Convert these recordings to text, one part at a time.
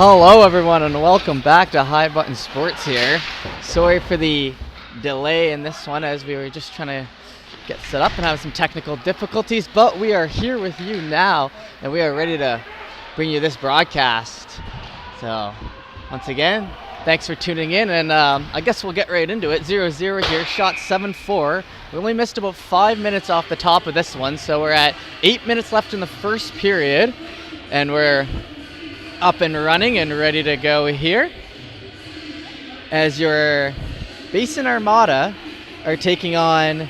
Hello everyone and welcome back to High Button Sports here. Sorry for the delay in this one as we were just trying to get set up and have some technical difficulties, but we are here with you now and we are ready to bring you this broadcast. So once again, thanks for tuning in, and I guess we'll get right into it. 0-0 here, shot 7-4. We only missed about 5 minutes off the top of this one, so we're at 8 minutes left in the first period and we're up and running and ready to go here as your Basin Armada are taking on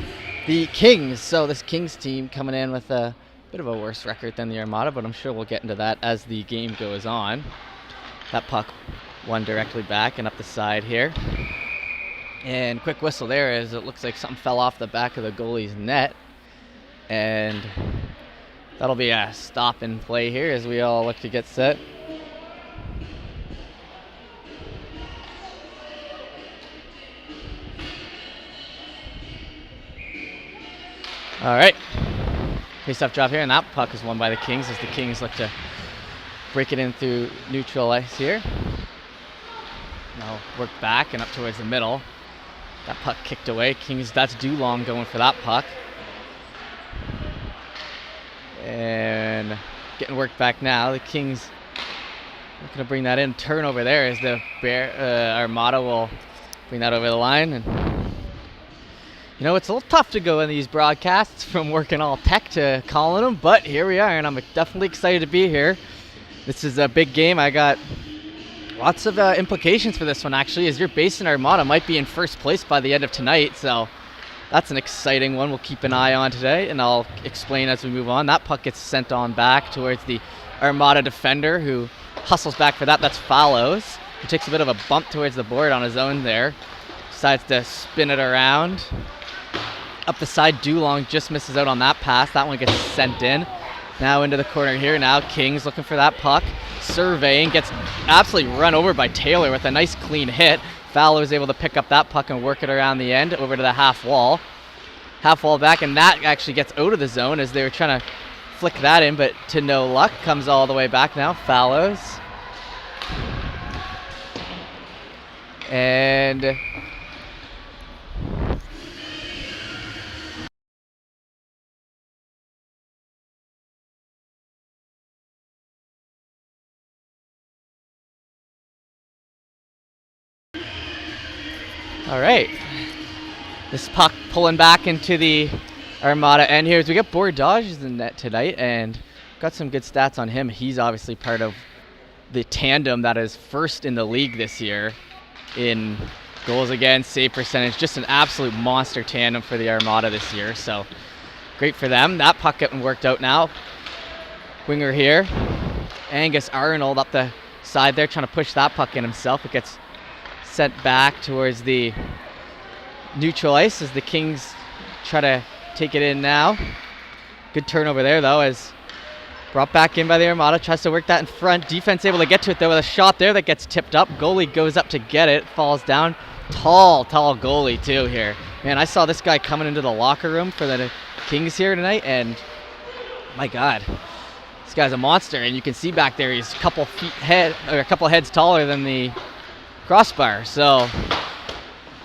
the Kings. So this Kings team coming in with a bit of a worse record than the Armada, but I'm sure we'll get into that as the game goes on. That puck won directly back and up the side here. And quick whistle there as it looks like something fell off the back of the goalie's net. And that'll be a stop and play here as we all look to get set. All right, face-off drop here, and that puck is won by the Kings as the Kings look to break it in through neutral ice here. Now work back and up towards the middle. That puck kicked away. Kings, that's Dulong going for that puck. And getting worked back now. The Kings looking to bring that in. Turnover there as the Armada will bring that over the line. And you know, it's a little tough to go in these broadcasts from working all tech to calling them, but here we are, and I'm definitely excited to be here. This is a big game. I got lots of implications for this one, actually, as your Basin Armada might be in first place by the end of tonight, so that's an exciting one we'll keep an eye on today, and I'll explain as we move on. That puck gets sent on back towards the Armada defender, who hustles back for that. That's Fallows, who takes a bit of a bump towards the board on his own there. Decides to spin it around. Up the side, Dulong just misses out on that pass. That one gets sent in. Now into the corner here. Now Kings looking for that puck. Surveying, gets absolutely run over by Taylor with a nice clean hit. Fowler is able to pick up that puck and work it around the end over to the half wall. Half wall back, and that actually gets out of the zone as they were trying to flick that in, but to no luck. Comes all the way back now. Fallows. And all right, this puck pulling back into the Armada end here as we get Bordages in the net tonight, and got some good stats on him. He's obviously part of the tandem that is first in the league this year in goals against, save percentage. Just an absolute monster tandem for the Armada this year, so great for them. That puck getting worked out now. Winger here, Angus Arnold up the side there trying to push that puck in himself. It gets sent back towards the neutral ice as the Kings try to take it in now. Good turnover there though, as brought back in by the Armada. Tries to work that in front. Defense able to get to it though with a shot there that gets tipped up. Goalie goes up to get it, falls down. Tall goalie too here. Man, I saw this guy coming into the locker room for the Kings here tonight, and my God, this guy's a monster. And you can see back there he's a couple heads taller than the crossbar, so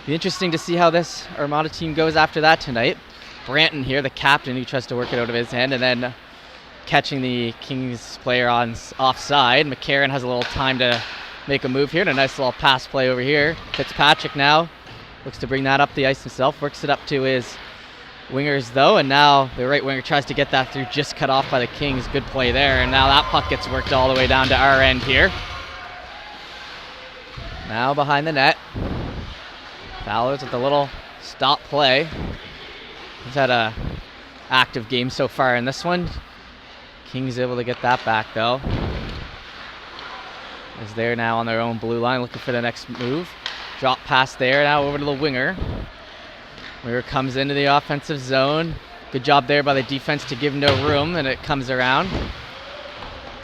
be interesting to see how this Armada team goes after that tonight. Branton here, the captain, who tries to work it out of his hand, and then catching the Kings player on offside. Mccarron has a little time to make a move here, and a nice little pass play over here. Fitzpatrick now looks to bring that up the ice himself, works it up to his wingers though, and now the right winger tries to get that through, just cut off by the Kings. Good play there, and now that puck gets worked all the way down to our end here. Now behind the net. Fowlers with a little stop play. He's had a active game so far in this one. Kings able to get that back though. As they're now on their own blue line looking for the next move. Drop pass there, now over to the winger. Winger comes into the offensive zone. Good job there by the defense to give no room, and it comes around.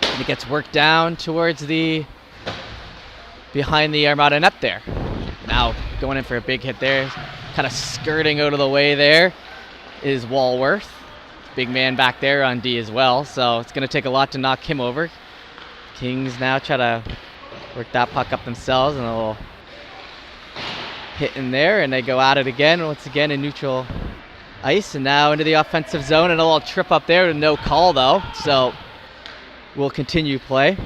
And it gets worked down towards the behind the Armada net there. Now going in for a big hit there, kind of skirting out of the way there is Walworth. Big man back there on D as well, so it's going to take a lot to knock him over. Kings now try to work that puck up themselves, and a little hit in there, and they go at it again, once again in neutral ice, and now into the offensive zone, and a little trip up there with no call though, so we'll continue play.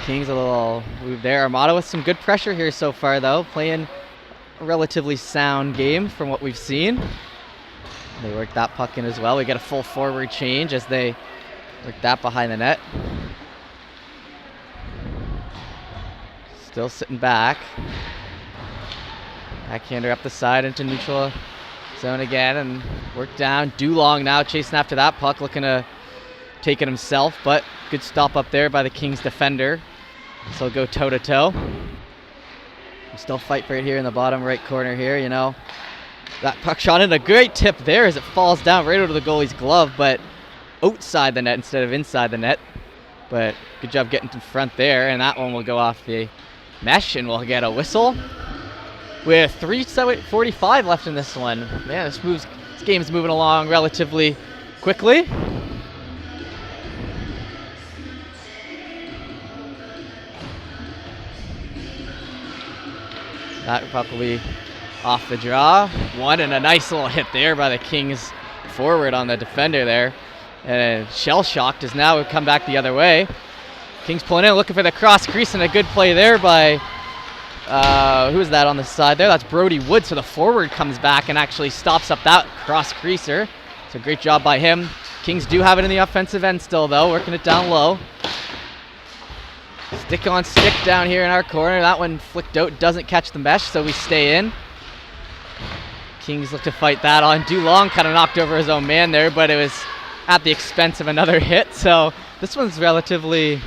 Kings a little move there. Armada with some good pressure here so far though, playing a relatively sound game from what we've seen. They work that puck in as well. We get a full forward change as they work that behind the net. Still sitting back. Backhander up the side into neutral zone again and work down. Dulong now chasing after that puck, looking to take it himself, but good stop up there by the Kings defender. So go toe to toe. Still fight right here in the bottom right corner here, you know. That puck shot in, a great tip there as it falls down right over the goalie's glove, but outside the net instead of inside the net. But good job getting in front there, and that one will go off the mesh, and we'll get a whistle. With 3:45 left in this one. Man, this game's moving along relatively quickly. That probably off the draw. One, and a nice little hit there by the Kings forward on the defender there. And shell shocked as now would come back the other way. Kings pulling in, looking for the cross crease, and a good play there by, who is that on the side there? That's Brody Wood, so the forward comes back and actually stops up that cross creaser. So great job by him. Kings do have it in the offensive end still though, working it down low. Stick on stick down here in our corner. That one flicked out, doesn't catch the mesh, so we stay in. Kings look to fight that on. Dulong kind of knocked over his own man there, but it was at the expense of another hit. So this one's relatively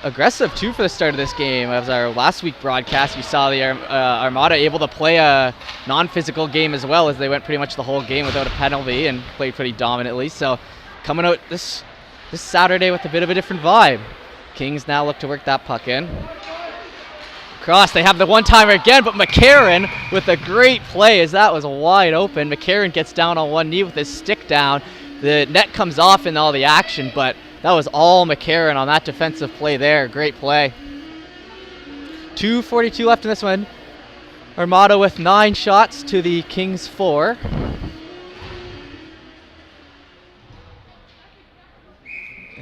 aggressive too for the start of this game. As our last week broadcast, you saw the Armada able to play a non-physical game as well, as they went pretty much the whole game without a penalty and played pretty dominantly. So coming out this Saturday with a bit of a different vibe. Kings now look to work that puck in. Cross, they have the one-timer again, but Mccarron with a great play as that was wide open. Mccarron gets down on one knee with his stick down. The net comes off in all the action, but that was all Mccarron on that defensive play there. Great play. 2:42 left in this one. Armada with 9 shots to the Kings 4.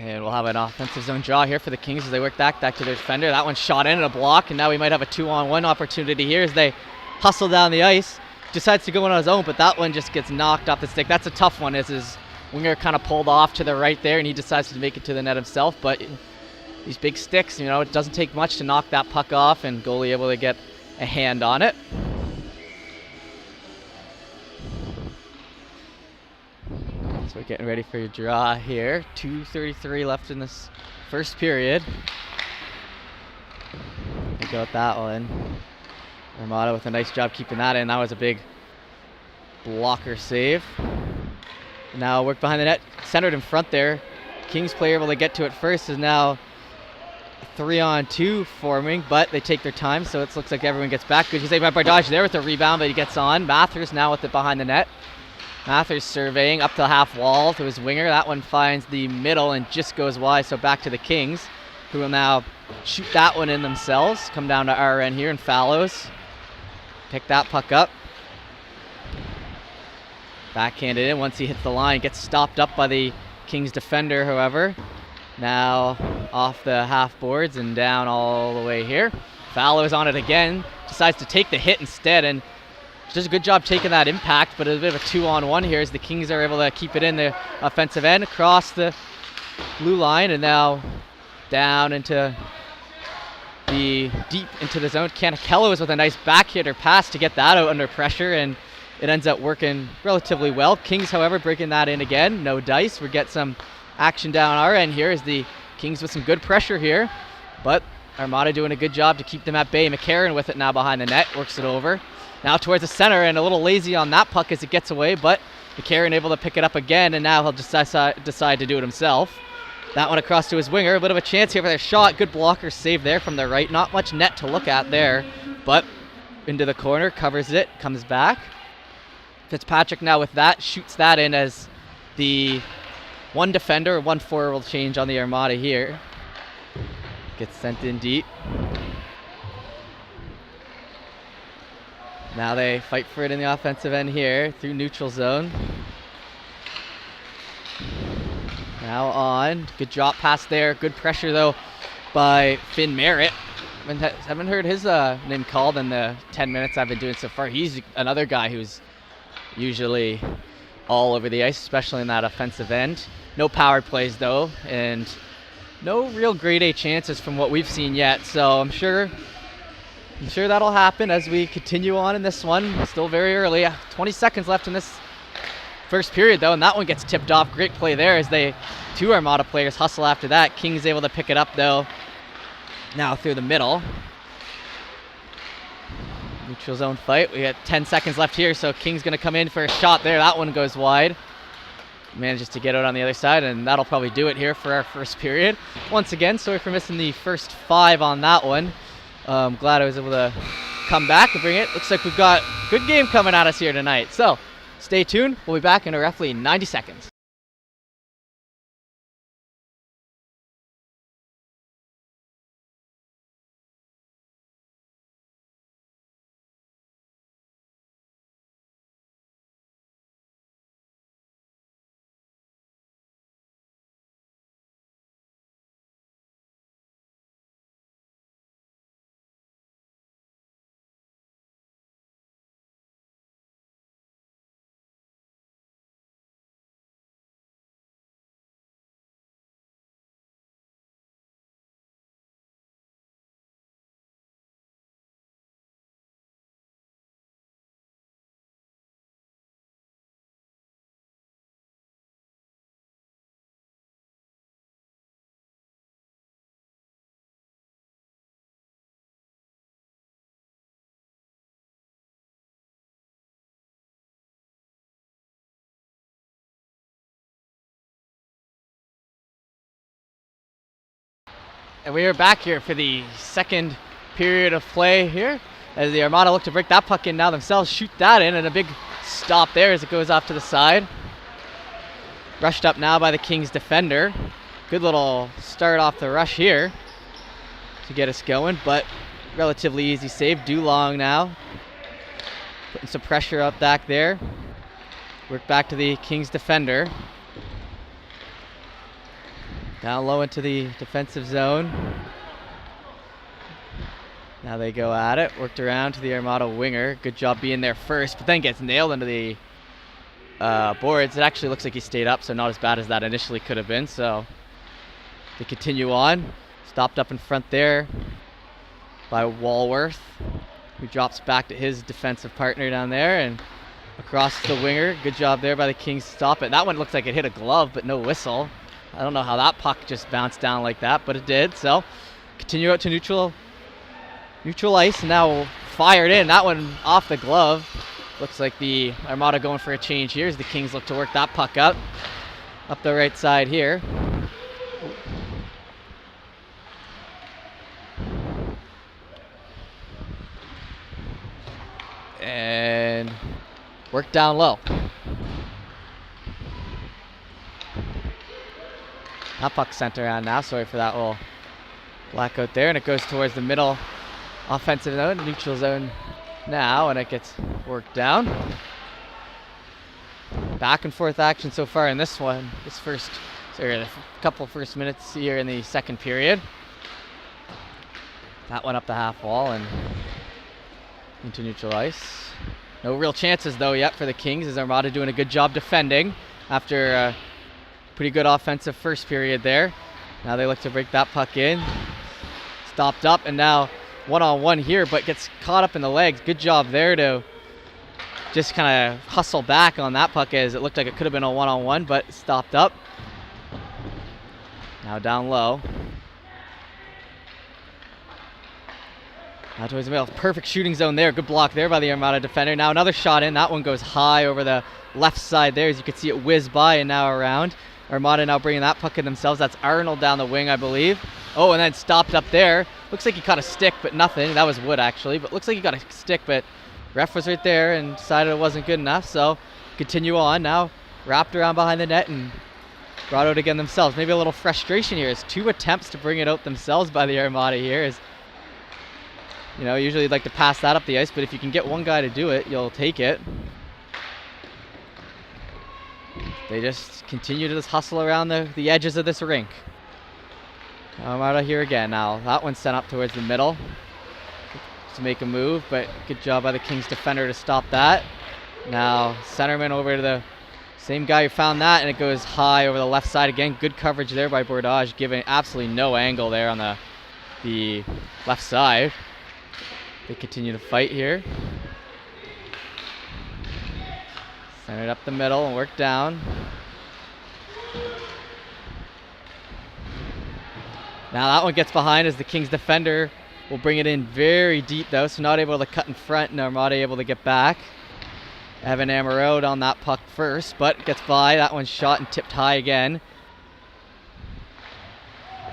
And we'll have an offensive zone draw here for the Kings as they work back to their defender. That one shot in and a block, and now we might have a 2-on-1 opportunity here as they hustle down the ice. Decides to go in on his own, but that one just gets knocked off the stick. That's a tough one as his winger kind of pulled off to the right there, and he decides to make it to the net himself. But these big sticks, you know, it doesn't take much to knock that puck off, and goalie able to get a hand on it. So we're getting ready for your draw here. 2:33 left in this first period. We go with that one. Armada with a nice job keeping that in. That was a big blocker save. Now work behind the net, centered in front there. Kings player able to get to it first is now 3-on-2 forming, but they take their time, so it looks like everyone gets back. Good save by Bardage there with the rebound, but he gets on. Mathers now with it behind the net. Mathers surveying up the half wall to his winger. That one finds the middle and just goes wide, so back to the Kings, who will now shoot that one in themselves. Come down to our end here, and Fallows pick that puck up. Backhanded in once he hits the line. Gets stopped up by the Kings defender, however. Now off the half boards and down all the way here. Fallows on it again. Decides to take the hit instead, and does a good job taking that impact, but a bit of a 2-on-1 here as the Kings are able to keep it in the offensive end across the blue line, and now down into the deep into the zone. Canicello is with a nice backhander pass to get that out under pressure, and it ends up working relatively well. Kings, however, breaking that in again. No dice. We get some action down our end here as the Kings with some good pressure here, but Armada doing a good job to keep them at bay. Mccarron with it now behind the net, works it over. Now towards the center, and a little lazy on that puck as it gets away, but Mccarron able to pick it up again, and now he'll decide to do it himself. That one across to his winger. A bit of a chance here for their shot. Good blocker save there from the right. Not much net to look at there, but into the corner, covers it, comes back. Fitzpatrick now with that, shoots that in as the one defender, one forward will change on the Armada here. Gets sent in deep. Now they fight for it in the offensive end here through neutral zone. Now on. Good drop pass there. Good pressure though by Finn Merritt. Haven't heard his name called in the 10 minutes I've been doing so far. He's another guy who's usually all over the ice, especially in that offensive end. No power plays though, and no real grade A chances from what we've seen yet. So I'm sure that'll happen as we continue on in this one. Still very early. 20 seconds left in this first period though, and that one gets tipped off. Great play there as two Armada players hustle after that. King's able to pick it up though. Now through the middle. Neutral zone fight. We got 10 seconds left here, so King's going to come in for a shot there. That one goes wide. Manages to get out on the other side, and that'll probably do it here for our first period. Once again, sorry for missing the first 5 on that one. Glad I was able to come back and bring it. Looks like we've got a good game coming at us here tonight. So stay tuned. We'll be back in roughly 90 seconds. And we are back here for the second period of play here as the Armada look to break that puck in now themselves, shoot that in, and a big stop there as it goes off to the side. Rushed up now by the Kings defender. Good little start off the rush here to get us going, but relatively easy save. Dulong now putting some pressure up back there. Work back to the Kings defender. Down low into the defensive zone. Now they go at it. Worked around to the Armada winger. Good job being there first, but then gets nailed into the boards. It actually looks like he stayed up, so not as bad as that initially could have been. So they continue on. Stopped up in front there by Walworth, who drops back to his defensive partner down there and across the winger. Good job there by the Kings to stop it. That one looks like it hit a glove, but no whistle. I don't know how that puck just bounced down like that, but it did. So continue out to neutral ice, and now fired in. That one off the glove. Looks like the Armada going for a change here as the Kings look to work that puck up the right side here. And work down low. That puck sent around now. Sorry for that little blackout there. And it goes towards the middle offensive zone, neutral zone now, and it gets worked down. Back and forth action so far in this one. The couple first minutes here in the second period. That one up the half wall and into neutral ice. No real chances though yet for the Kings, as Armada doing a good job defending after a pretty good offensive first period there. Now they look to break that puck in. Stopped up, and now one-on-one here, but gets caught up in the legs. Good job there to just kind of hustle back on that puck, as it looked like it could have been a one-on-one, but stopped up. Now down low. Now towards the middle. Perfect shooting zone there. Good block there by the Armada defender. Now another shot in. That one goes high over the left side there, as you can see it whiz by and now around. Armada now bringing that puck in themselves. That's Arnold down the wing, I believe. Oh, and then stopped up there. Looks like he caught a stick, but nothing. That was Wood, actually. But looks like he got a stick, but ref was right there and decided it wasn't good enough. So continue on. Now wrapped around behind the net and brought out again themselves. Maybe a little frustration here. It's 2 attempts to bring it out themselves by the Armada here. Usually you'd like to pass that up the ice, but if you can get one guy to do it, you'll take it. They just continue to just hustle around the edges of this rink. Armada here again. Now that one's sent up towards the middle to make a move, but good job by the Kings defender to stop that. Now centerman over to the same guy who found that, and it goes high over the left side again. Good coverage there by Bordage, giving absolutely no angle there on the left side. They continue to fight here. Send it up the middle and work down. Now that one gets behind as the Kings defender will bring it in very deep though, so not able to cut in front, and Armada able to get back. Evan Amaro on that puck first, but gets by. That one's shot and tipped high again.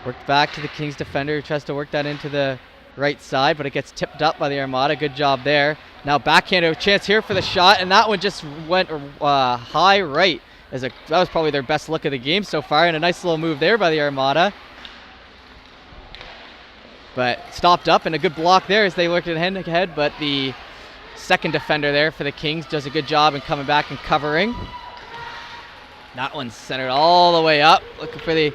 Worked back to the Kings defender, who tries to work that into the right side, but it gets tipped up by the Armada. Good job there. Now backhand, a chance here for the shot, and that one just went high right. That was probably their best look of the game so far, and a nice little move there by the Armada. But stopped up, and a good block there as they worked it ahead, but the second defender there for the Kings does a good job in coming back and covering. That one's centered all the way up, looking for the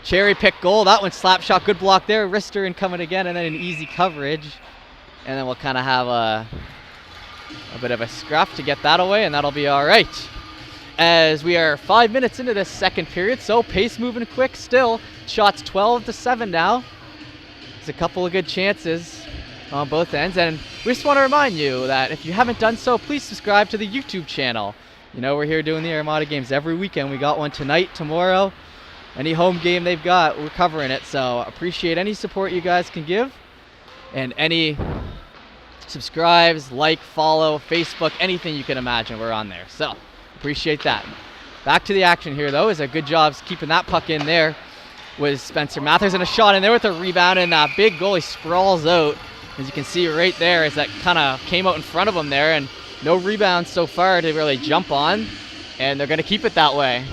cherry pick goal. That one slap shot, good block there. Wrister incoming again, and then an easy coverage. And then we'll kind of have a bit of a scruff to get that away, and that'll be all right. As we are 5 minutes into this second period, so pace moving quick still. Shots 12-7 now. There's a couple of good chances on both ends, and we just want to remind you that if you haven't done so, please subscribe to the YouTube channel. We're here doing the Armada games every weekend. We got one tonight, tomorrow. Any home game they've got, we're covering it. So appreciate any support you guys can give, and any subscribes, like, follow, Facebook, anything you can imagine, we're on there. So appreciate that. Back to the action here though, is a good job keeping that puck in there with Spencer Mathers, and a shot in there with a rebound, and that big goalie sprawls out. As you can see right there, as that kind of came out in front of him there, and no rebounds so far to really jump on, and they're going to keep it that way.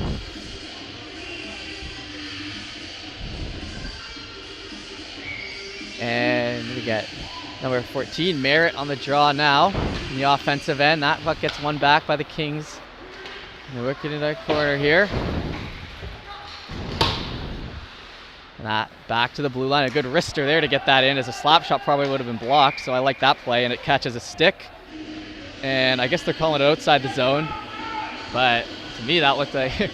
And we get number 14, Merritt, on the draw now in the offensive end. That puck gets won back by the Kings. And they're working in that corner here. And that back to the blue line. A good wrister there to get that in, as a slap shot probably would have been blocked. So I like that play, and it catches a stick. And I guess they're calling it outside the zone. But to me, that looked like,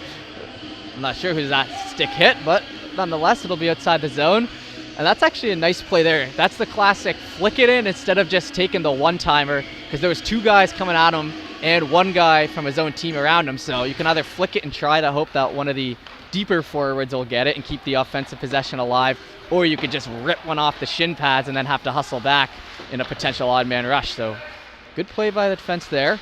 I'm not sure who that stick hit, but nonetheless, it'll be outside the zone. And that's actually a nice play there. That's the classic flick it in instead of just taking the one-timer, because there was 2 guys coming at him and 1 guy from his own team around him. So you can either flick it and try to hope that one of the deeper forwards will get it and keep the offensive possession alive, or you could just rip one off the shin pads and then have to hustle back in a potential odd man rush. So good play by the defense there.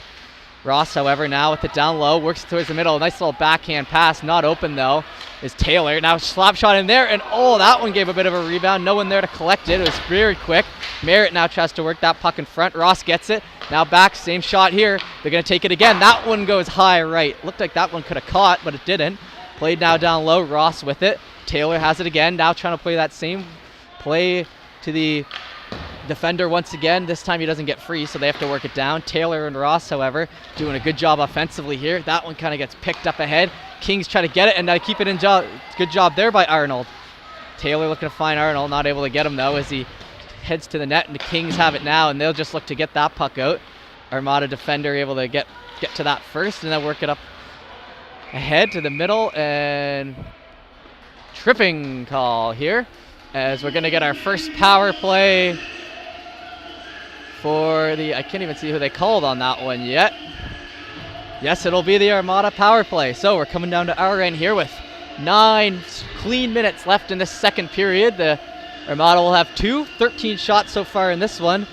Ross, however, now with it down low, works towards the middle. Nice little backhand pass, not open though, is Taylor. Now slap shot in there, and oh, that one gave a bit of a rebound. No one there to collect it. It was very quick. Merritt now tries to work that puck in front. Ross gets it. Now back, same shot here. They're going to take it again. That one goes high right. Looked like that one could have caught, but it didn't. Played now down low. Ross with it. Taylor has it again. Now trying to play that same play to the defender once again. This time he doesn't get free, so they have to work it down. Taylor and Ross, however, doing a good job offensively here. That one kind of gets picked up ahead. Kings try to get it, and now keep it in. Good job there by Arnold. Taylor looking to find Arnold. Not able to get him, though, as he heads to the net, and the Kings have it now, and they'll just look to get that puck out. Armada defender able to get to that first, and then work it up ahead to the middle, and tripping call here, as we're going to get our first power play for the, I can't even see who they called on that one yet. Yes, it'll be the Armada power play. So we're coming down to our end here with 9 clean minutes left in this second period. The Armada will have 13 shots so far in this one.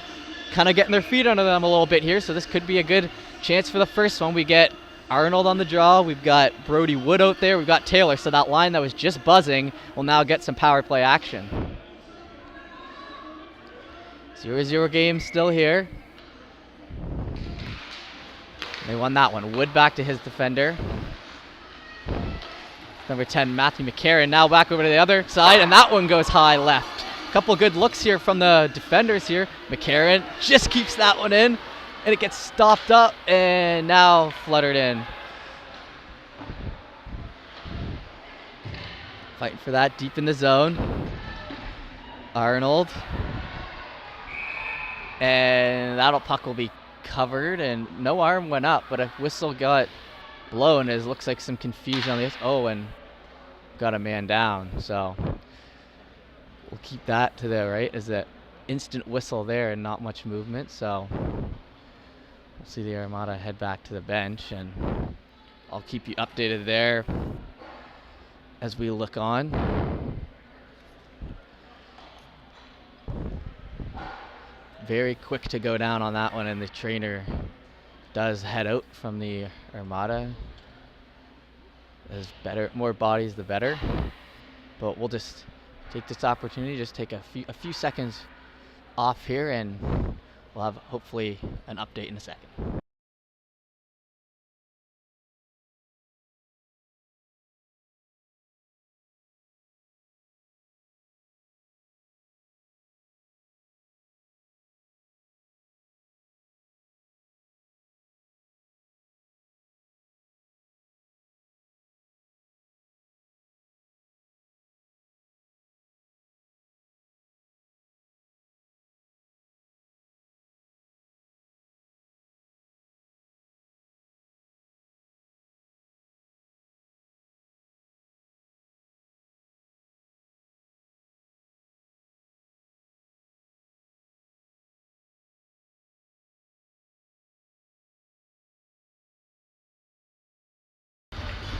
Kind of getting their feet under them a little bit here, so this could be a good chance for the first one. We get Arnold on the draw. We've got Brody Wood out there. We've got Taylor. So that line that was just buzzing will now get some power play action. 0-0 game still here. They won that one. Wood back to his defender. Number 10, Matthew Mccarron, now back over to the other side, and that one goes high left. Couple good looks here from the defenders here. Mccarron just keeps that one in, and it gets stopped up, and now fluttered in. Fighting for that deep in the zone. Arnold. And that puck will be covered, and no arm went up, but a whistle got blown. It looks like some confusion on the and got a man down. So we'll keep that to the right as an instant whistle there and not much movement. So we'll see the Armada head back to the bench, and I'll keep you updated there as we look on. Very quick to go down on that one, and the trainer does head out from the Armada. As better, more bodies the better. But we'll just take this opportunity, just take a few seconds off here, and we'll have hopefully an update in a second.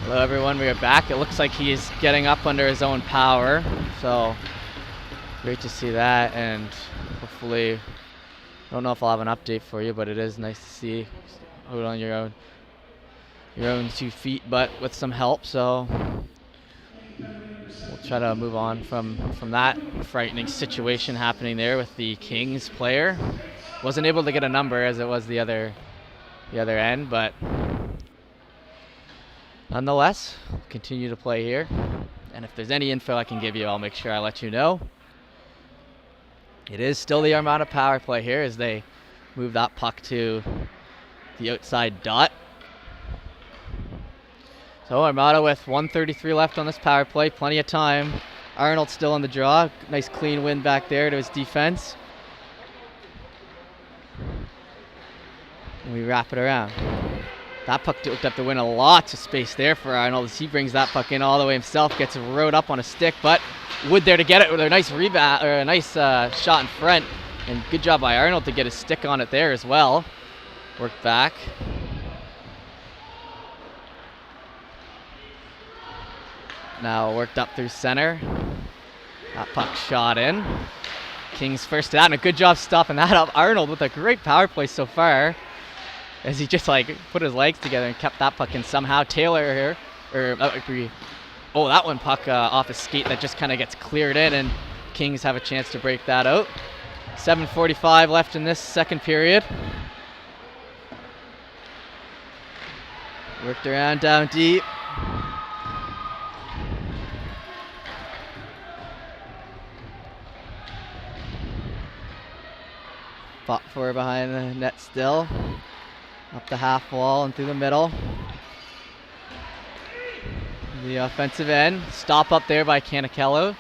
Hello everyone, we are back. It looks like he's getting up under his own power, so great to see that, and hopefully, I don't know if I'll have an update for you, but it is nice to see out on your own 2 feet, but with some help. So we'll try to move on from that frightening situation happening there with the Kings player. Wasn't able to get a number as it was the other end, but nonetheless, we'll continue to play here. And if there's any info I can give you, I'll make sure I let you know. It is still the Armada power play here as they move that puck to the outside dot. So Armada with 1:33 left on this power play, plenty of time. Arnold still on the draw. Nice clean win back there to his defense. And we wrap it around. That puck looked up to win a lot of space there for Arnold as he brings that puck in all the way himself, gets rode up on a stick, but Wood there to get it with a nice rebound, or a nice shot in front, and good job by Arnold to get his stick on it there as well. Worked back. Now worked up through center. That puck shot in. Kings first to that, and a good job stopping that up. Arnold with a great power play so far, as he just put his legs together and kept that puck in somehow. Taylor here, that one puck off his skate that just kind of gets cleared in, and Kings have a chance to break that out. 7:45 left in this second period. Worked around down deep. Fought for behind the net still. Up the half wall and through the middle. The offensive end. Stop up there by Canicello.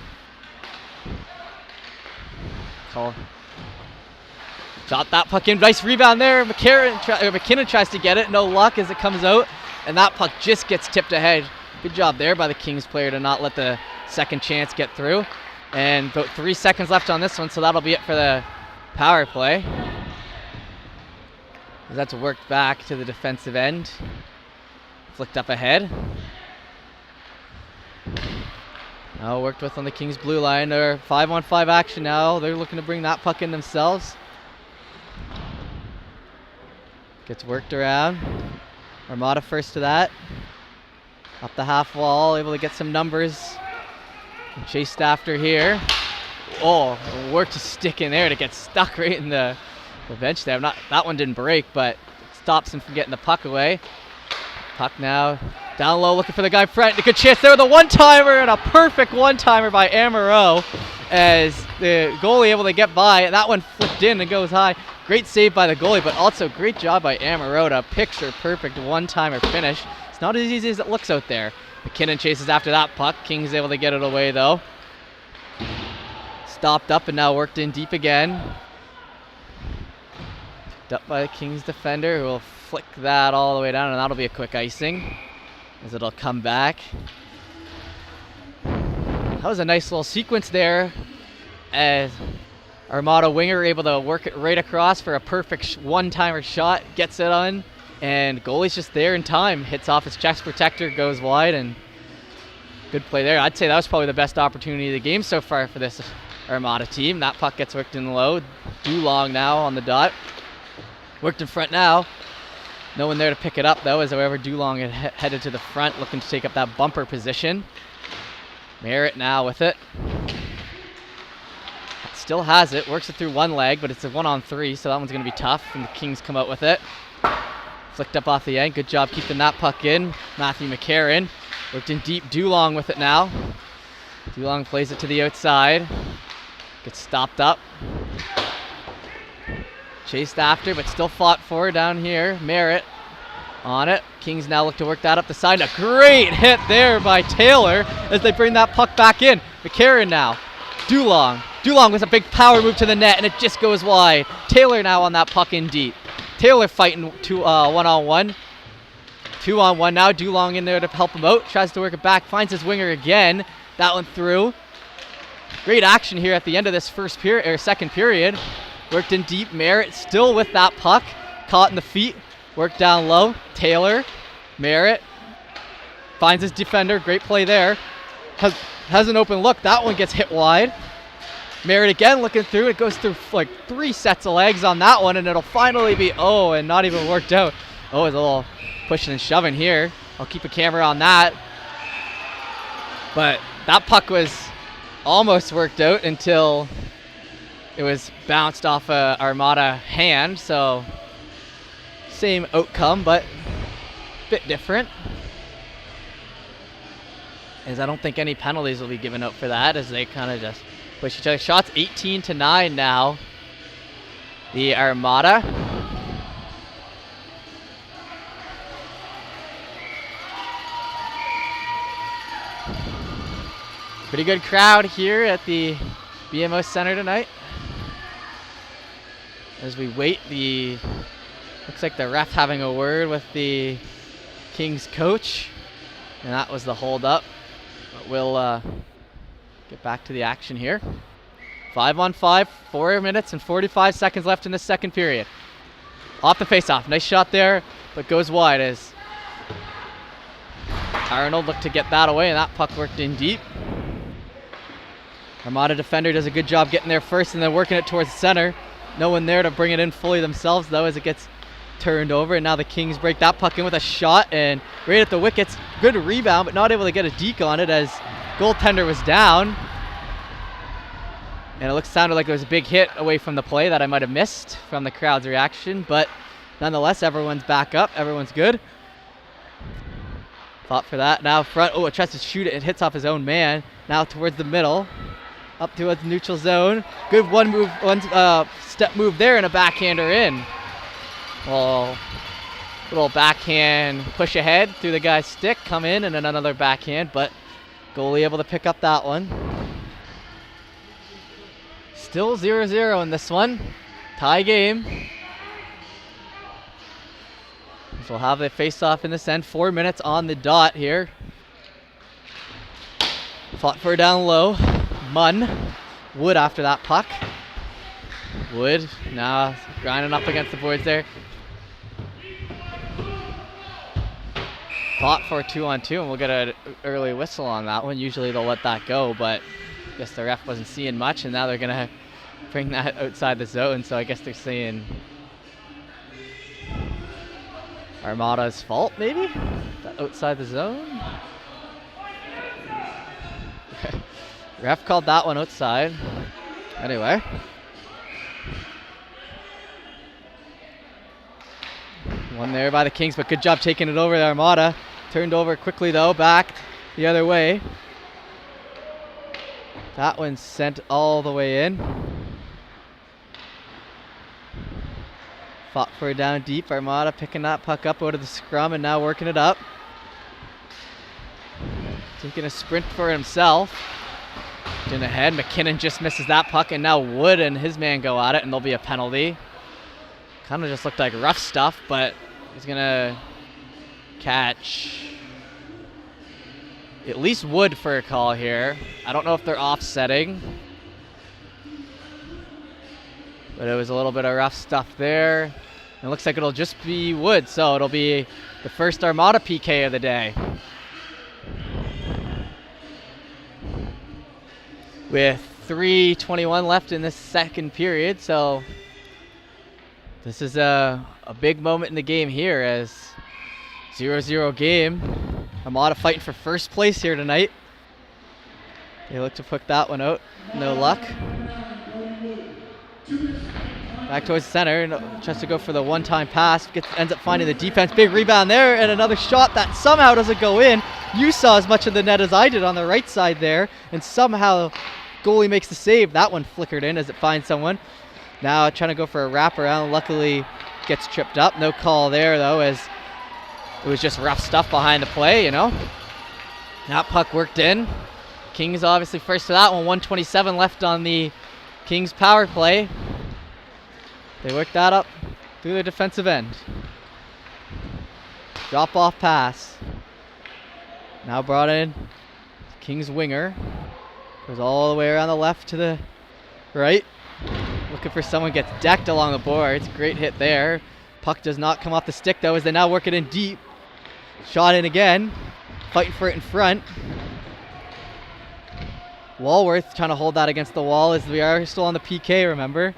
Shot that puck in. Nice rebound there. McKinnon tries to get it. No luck as it comes out. And that puck just gets tipped ahead. Good job there by the Kings player to not let the second chance get through. And about 3 seconds left on this one, so that'll be it for the power play. That's worked back to the defensive end. Flicked up ahead. Now worked with on the Kings blue line. They're 5-on-5 action now. They're looking to bring that puck in themselves. Gets worked around. Armada first to that. Up the half wall, able to get some numbers. And chased after here. Oh, worked to stick in there to get stuck right in the bench there. That one didn't break, but it stops him from getting the puck away. Puck now Down low, looking for the guy in front. A good chance there with a one-timer, and a perfect one-timer by Amaro as the goalie able to get by. That one flipped in and goes high. Great save by the goalie, but also great job by Amaro to picture perfect one-timer finish. It's not as easy as it looks out there. McKinnon chases after that puck. King's able to get it away, though. Stopped up and now worked in deep again. Picked up by the Kings defender, who will flick that all the way down, and that'll be a quick icing as it'll come back. That was a nice little sequence there as Armada winger able to work it right across for a perfect one-timer shot, gets it on, and goalie's just there in time. Hits off his chest protector, goes wide, and good play there. I'd say that was probably the best opportunity of the game so far for this Armada team. That puck gets worked in low. Dulong now on the dot. Worked in front now. No one there to pick it up, though, as however Dulong had headed to the front, looking to take up that bumper position. Merritt now with it. Still has it, works it through one leg, but it's a 1-on-3, so that one's going to be tough, and the Kings come out with it. Flicked up off the end, good job keeping that puck in. Matthew Mccarron worked in deep, Dulong with it now. Dulong plays it to the outside, gets stopped up. Chased after, but still fought for down here. Merritt on it. Kings now look to work that up the side. A great hit there by Taylor as they bring that puck back in. McCarron now. Dulong. Dulong with a big power move to the net, and it just goes wide. Taylor now on that puck in deep. Taylor fighting one-on-one. 2-on-1 now. Dulong in there to help him out. Tries to work it back. Finds his winger again. That one through. Great action here at the end of this second period. Worked in deep. Merritt still with that puck. Caught in the feet. Worked down low. Taylor. Merritt. Finds his defender. Great play there. Has an open look. That one gets hit wide. Merritt again looking through. It goes through like 3 sets of legs on that one, and it'll finally be and not even worked out. It's a little pushing and shoving here. I'll keep a camera on that. But that puck was almost worked out until it was bounced off a Armada hand, so same outcome, but a bit different. As I don't think any penalties will be given out for that, as they kind of just push each other. Shots 18-9 now. The Armada. Pretty good crowd here at the BMO Center tonight. As we wait, looks like the ref having a word with the Kings coach, and that was the hold up. But we'll get back to the action here. 5-on-5, 4 minutes and 45 seconds left in the second period. Off the faceoff, nice shot there, but goes wide as Arnold looked to get that away, and that puck worked in deep. Armada defender does a good job getting there first and then working it towards the center. No one there to bring it in fully themselves, though, as it gets turned over. And now the Kings break that puck in with a shot, and right at the wickets. Good rebound, but not able to get a deke on it as goaltender was down. And it sounded like there was a big hit away from the play that I might have missed from the crowd's reaction. But nonetheless, everyone's back up. Everyone's good. Fought for that. Now front. It tries to shoot it. It hits off his own man. Now towards the middle. Up towards the neutral zone. Good one step move there, and a backhander in. Well, little backhand push ahead through the guy's stick. Come in, and then another backhand, but goalie able to pick up that one. Still 0-0 in this one. Tie game. So we'll have the face-off in this end. 4 minutes on the dot here. Fought for down low. Munn. Wood after that puck. Wood now grinding up against the boards there. Fought for 2-on-2, and we'll get an early whistle on that one. Usually they'll let that go, but I guess the ref wasn't seeing much, and now they're going to bring that outside the zone, so I guess they're saying Armada's fault, maybe? Outside the zone? Ref called that one outside. Anyway. One there by the Kings, but good job taking it over the Armada. turned over quickly though, back the other way. That one sent all the way in. Fought for it down deep. Armada picking that puck up out of the scrum and now working it up. Taking a sprint for himself. In ahead, McKinnon just misses that puck, and now Wood and his man go at it, and there'll be a penalty. Kind of just looked like rough stuff, but he's gonna catch at least Wood for a call here. I don't know if they're offsetting, but it was a little bit of rough stuff there. It looks like it'll just be Wood, so it'll be the first Armada PK of the day. With 3:21 left in this second period, so this is a big moment in the game here as 0-0 game. Armada fighting for first place here tonight. They look to put that one out. No luck. Back towards the center. Tries to go for the one-time pass. Ends up finding the defense. Big rebound there, and another shot that somehow doesn't go in. You saw as much of the net as I did on the right side there, and somehow goalie makes the save. That one flickered in as it finds someone. Now trying to go for a wraparound. Luckily gets tripped up. No call there though, as it was just rough stuff behind the play, you know. That puck worked in. Kings obviously first to that one. 1:27 left on the Kings power play. They work that up through the defensive end. Drop off pass. Now brought in Kings winger. Goes all the way around the left to the right. Looking for someone, gets decked along the boards. Great hit there. Puck does not come off the stick though, as they now work it in deep. Shot in again. Fighting for it in front. Walworth trying to hold that against the wall as we are still on the PK, remember.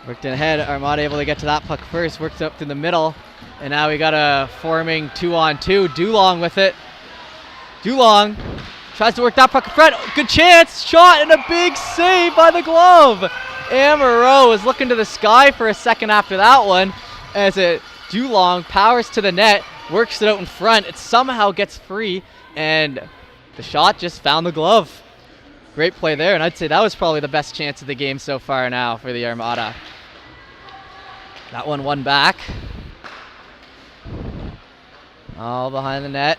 Worked in ahead. Armada able to get to that puck first. Works up to the middle. And now we got a forming 2-on-2. Dulong with it. Dulong tries to work that puck in front. Good chance. Shot and a big save by the glove. Amaro is looking to the sky for a second after that one. As Dulong powers to the net. Works it out in front. It somehow gets free. And the shot just found the glove. Great play there. And I'd say that was probably the best chance of the game so far now for the Armada. That one won back. All behind the net.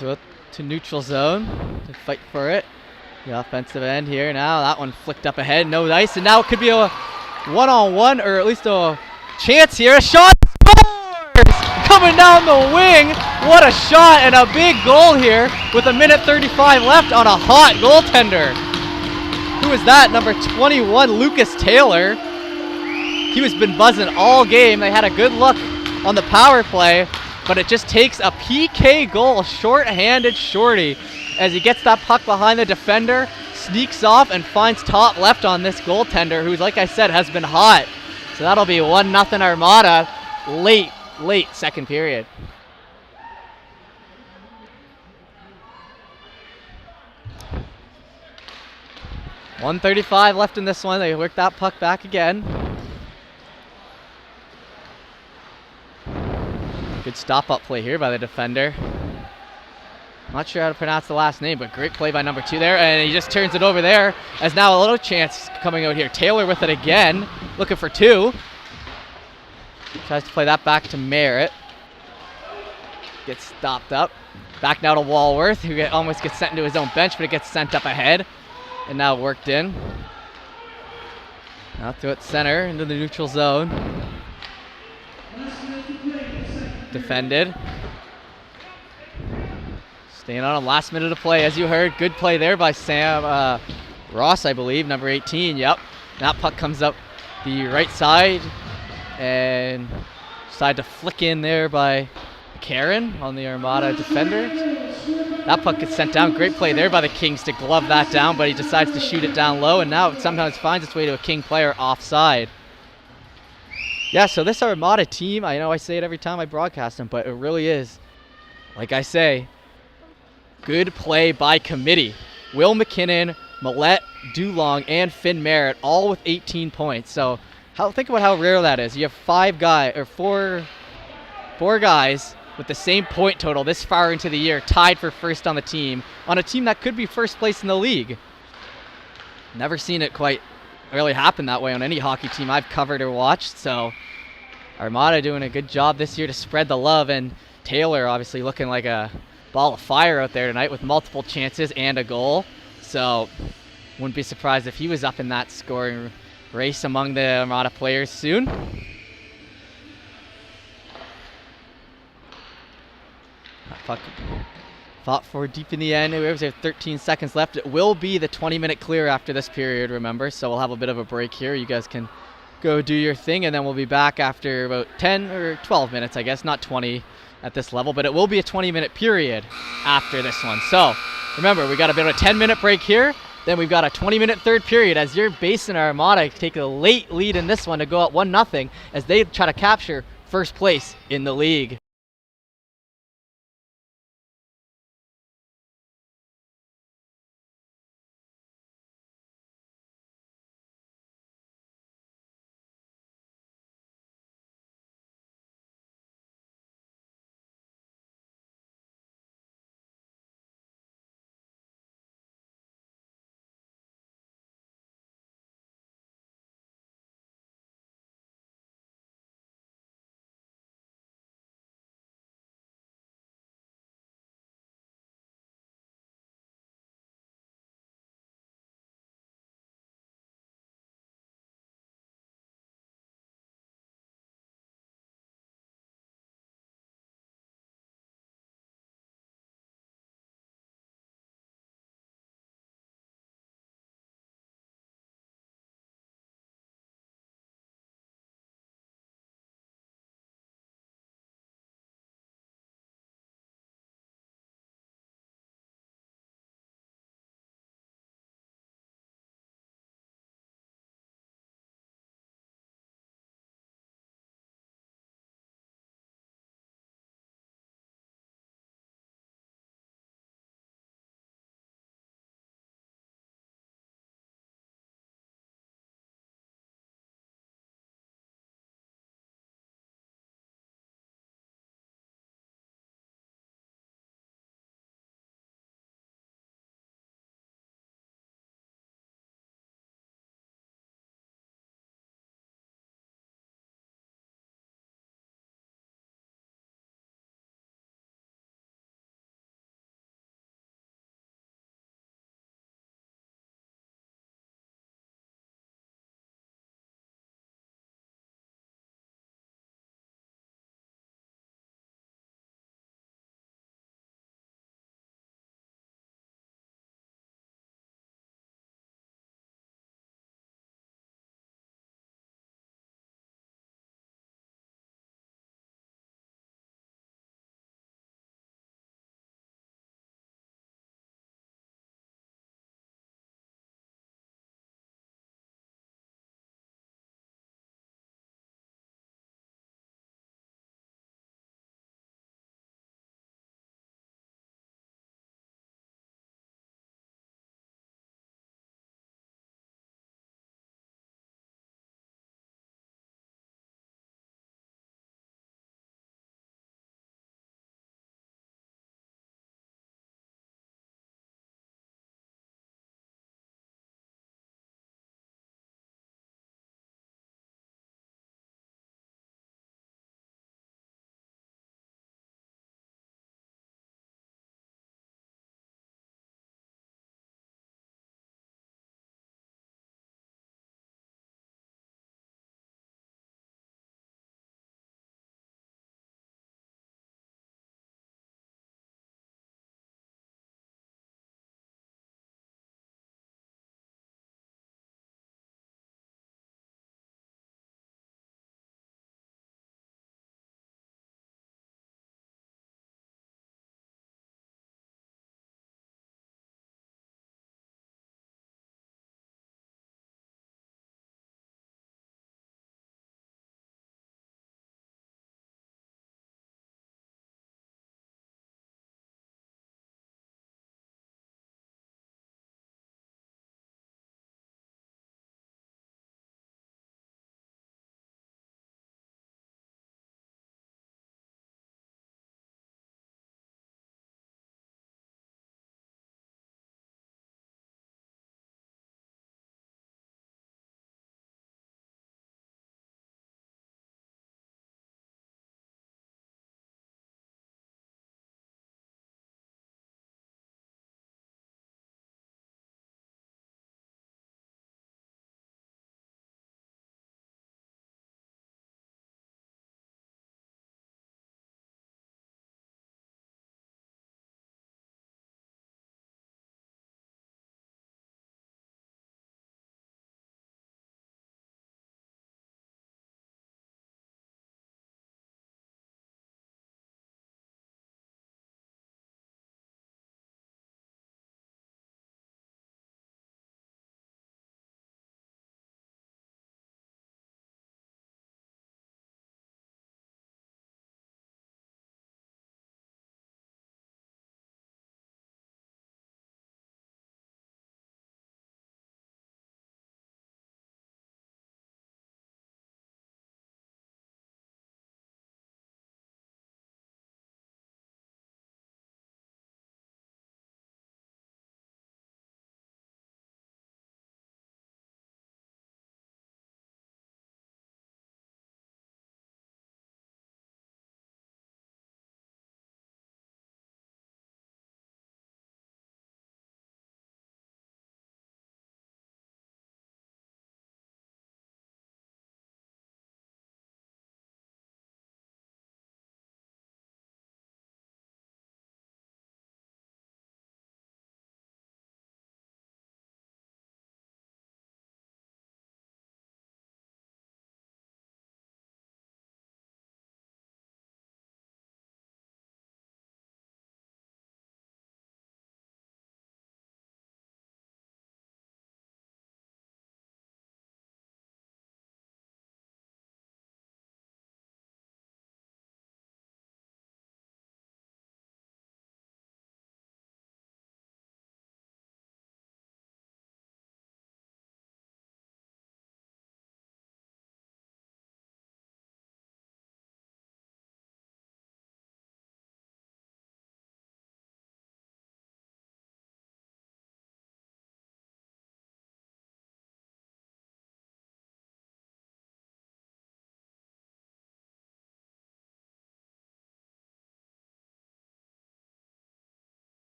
Up to neutral zone to fight for it. The offensive end here now. That one flicked up ahead. No dice. And now it could be a one-on-one, or at least a chance here. A shot. Scores! Coming down the wing. What a shot and a big goal here with 1:35 left on a hot goaltender. Who is that? Number 21, Lucas Taylor. He was been buzzing all game. They had a good look on the power play, but it just takes a PK goal, short-handed shorty, as he gets that puck behind the defender, sneaks off and finds top left on this goaltender, who's, like I said, has been hot. So that'll be 1-0 Armada late second period. .135 left in this one. They work that puck back again. Good stop-up play here by the defender. Not sure how to pronounce the last name, but great play by number 2 there. And he just turns it over there, as now a little chance coming out here. Taylor with it again, looking for 2. Tries to play that back to Merritt. Gets stopped up. Back now to Walworth, who almost gets sent into his own bench, but it gets sent up ahead. And now worked in. Now to its center, into the neutral zone. Defended. Staying on him, last minute of play, as you heard. Good play there by Sam Ross, I believe, number 18. Yep. That puck comes up the right side and decided to flick in there by Mccarron on the Armada defender. That puck gets sent down. Great play there by the Kings to glove that down, but he decides to shoot it down low, and now it sometimes finds its way to a King player offside. Yeah, so this Armada team, I know I say it every time I broadcast them, but it really is, like I say, good play by committee. Will McKinnon, Millette, Dulong, and Finn Merritt, all with 18 points. So think about how rare that is. You have four guys with the same point total this far into the year, tied for first on the team, on a team that could be first place in the league. Never seen it quite really happen that way on any hockey team I've covered or watched. So Armada doing a good job this year to spread the love, and Taylor obviously looking like a ball of fire out there tonight with multiple chances and a goal. So wouldn't be surprised if he was up in that scoring race among the Armada players soon. Puck fought for deep in the end. We have 13 seconds left. It will be the 20-minute clear after this period, remember, so we'll have a bit of a break here. You guys can go do your thing, and then we'll be back after about 10 or 12 minutes, I guess, not 20 at this level, but it will be a 20-minute period after this one. So remember, we got a bit of a 10-minute break here, then we've got a 20-minute third period as your Basin Armada take a late lead in this one to go at 1-0 as they try to capture first place in the league.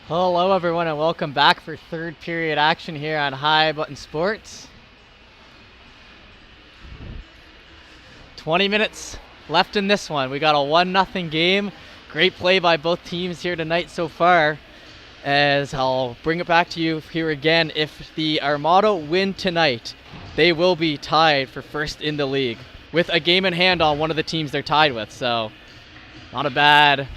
Hello everyone and welcome back for third period action here on High Button Sports. 20 minutes left in this one. We got a 1-0 game. Great play by both teams here tonight so far. As I'll bring it back to you here again, if the Armada win tonight, they will be tied for first in the league with a game in hand on one of the teams they're tied with. So not a bad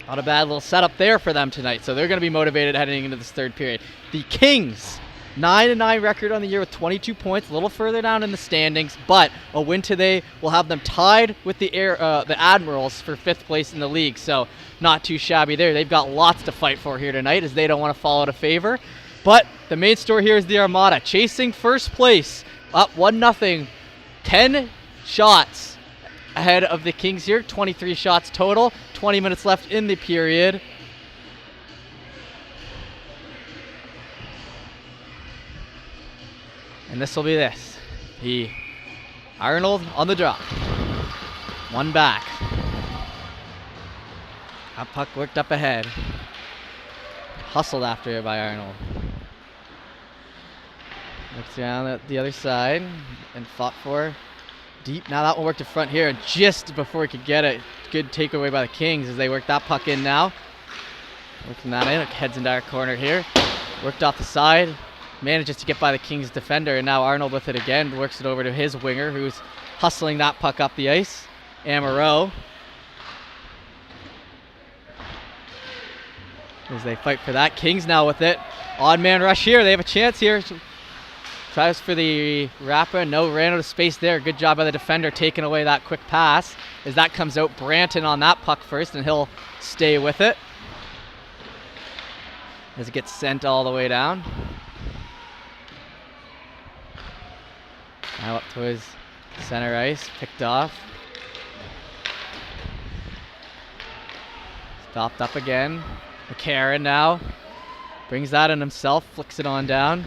little setup there for them tonight. So they're going to be motivated heading into this third period. The Kings, 9-9 record on the year with 22 points, a little further down in the standings, but a win today will have them tied with the Admirals for 5th place in the league. So not too shabby there. They've got lots to fight for here tonight as they don't want to fall out of favor. But the main story here is the Armada chasing first place, up 1-0, 10 shots ahead of the Kings here, 23 shots total, 20 minutes left in the period. And this will be the Arnold on the drop. One back. That puck worked up ahead. Hustled after by Arnold. Looks around at the other side and fought for deep. Now that one worked in front here, and just before he could get it, good takeaway by the Kings as they work that puck in now. Working that in, it heads into our corner here. Worked off the side, manages to get by the Kings defender, and now Arnold with it again, works it over to his winger who's hustling that puck up the ice. Amaro. As they fight for that. Kings now with it. Odd man rush here, they have a chance here. Tries for the wrapper, no, ran out of space there. Good job by the defender taking away that quick pass. As that comes out, Branton on that puck first, and he'll stay with it. As it gets sent all the way down. Now up towards center ice, picked off. Stopped up again. Mccarron now. Brings that in himself, flicks it on down.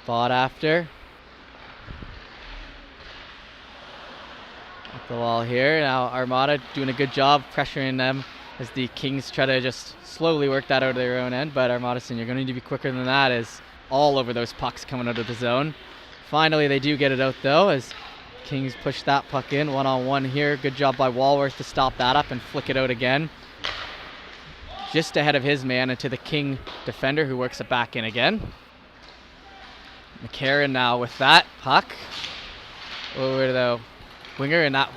Fought after. Up the wall here. Now Armada doing a good job pressuring them as the Kings try to just slowly work that out of their own end. But Armada saying you're going to need to be quicker than that as all over those pucks coming out of the zone. Finally they do get it out though as Kings push that puck in one-on-one here. Good job by Walworth to stop that up and flick it out again. Just ahead of his man into the King defender who works it back in again. Mccarron now with that puck over to the winger, and that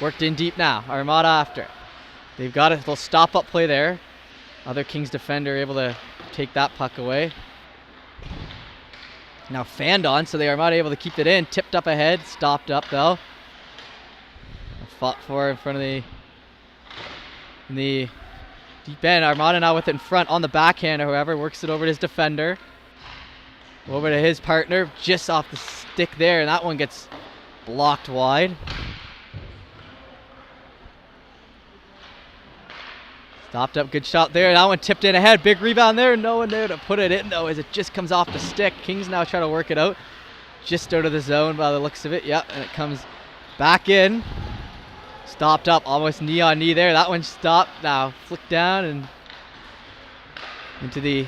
worked in deep now. Armada after. They've got a little stop-up play there. Other Kings defender able to take that puck away. Now fanned on, so the Armada able to keep it in. Tipped up ahead, stopped up though. Fought for in front of the deep end. Armada now with it in front on the backhand, or whoever works it over to his defender. Over to his partner, just off the stick there, and that one gets blocked wide. Stopped up, good shot there. That one tipped in ahead, big rebound there. No one there to put it in though as it just comes off the stick. Kings now try to work it out. Just out of the zone by the looks of it. Yep, and it comes back in. Stopped up, almost knee on knee there. That one stopped, now flicked down and into the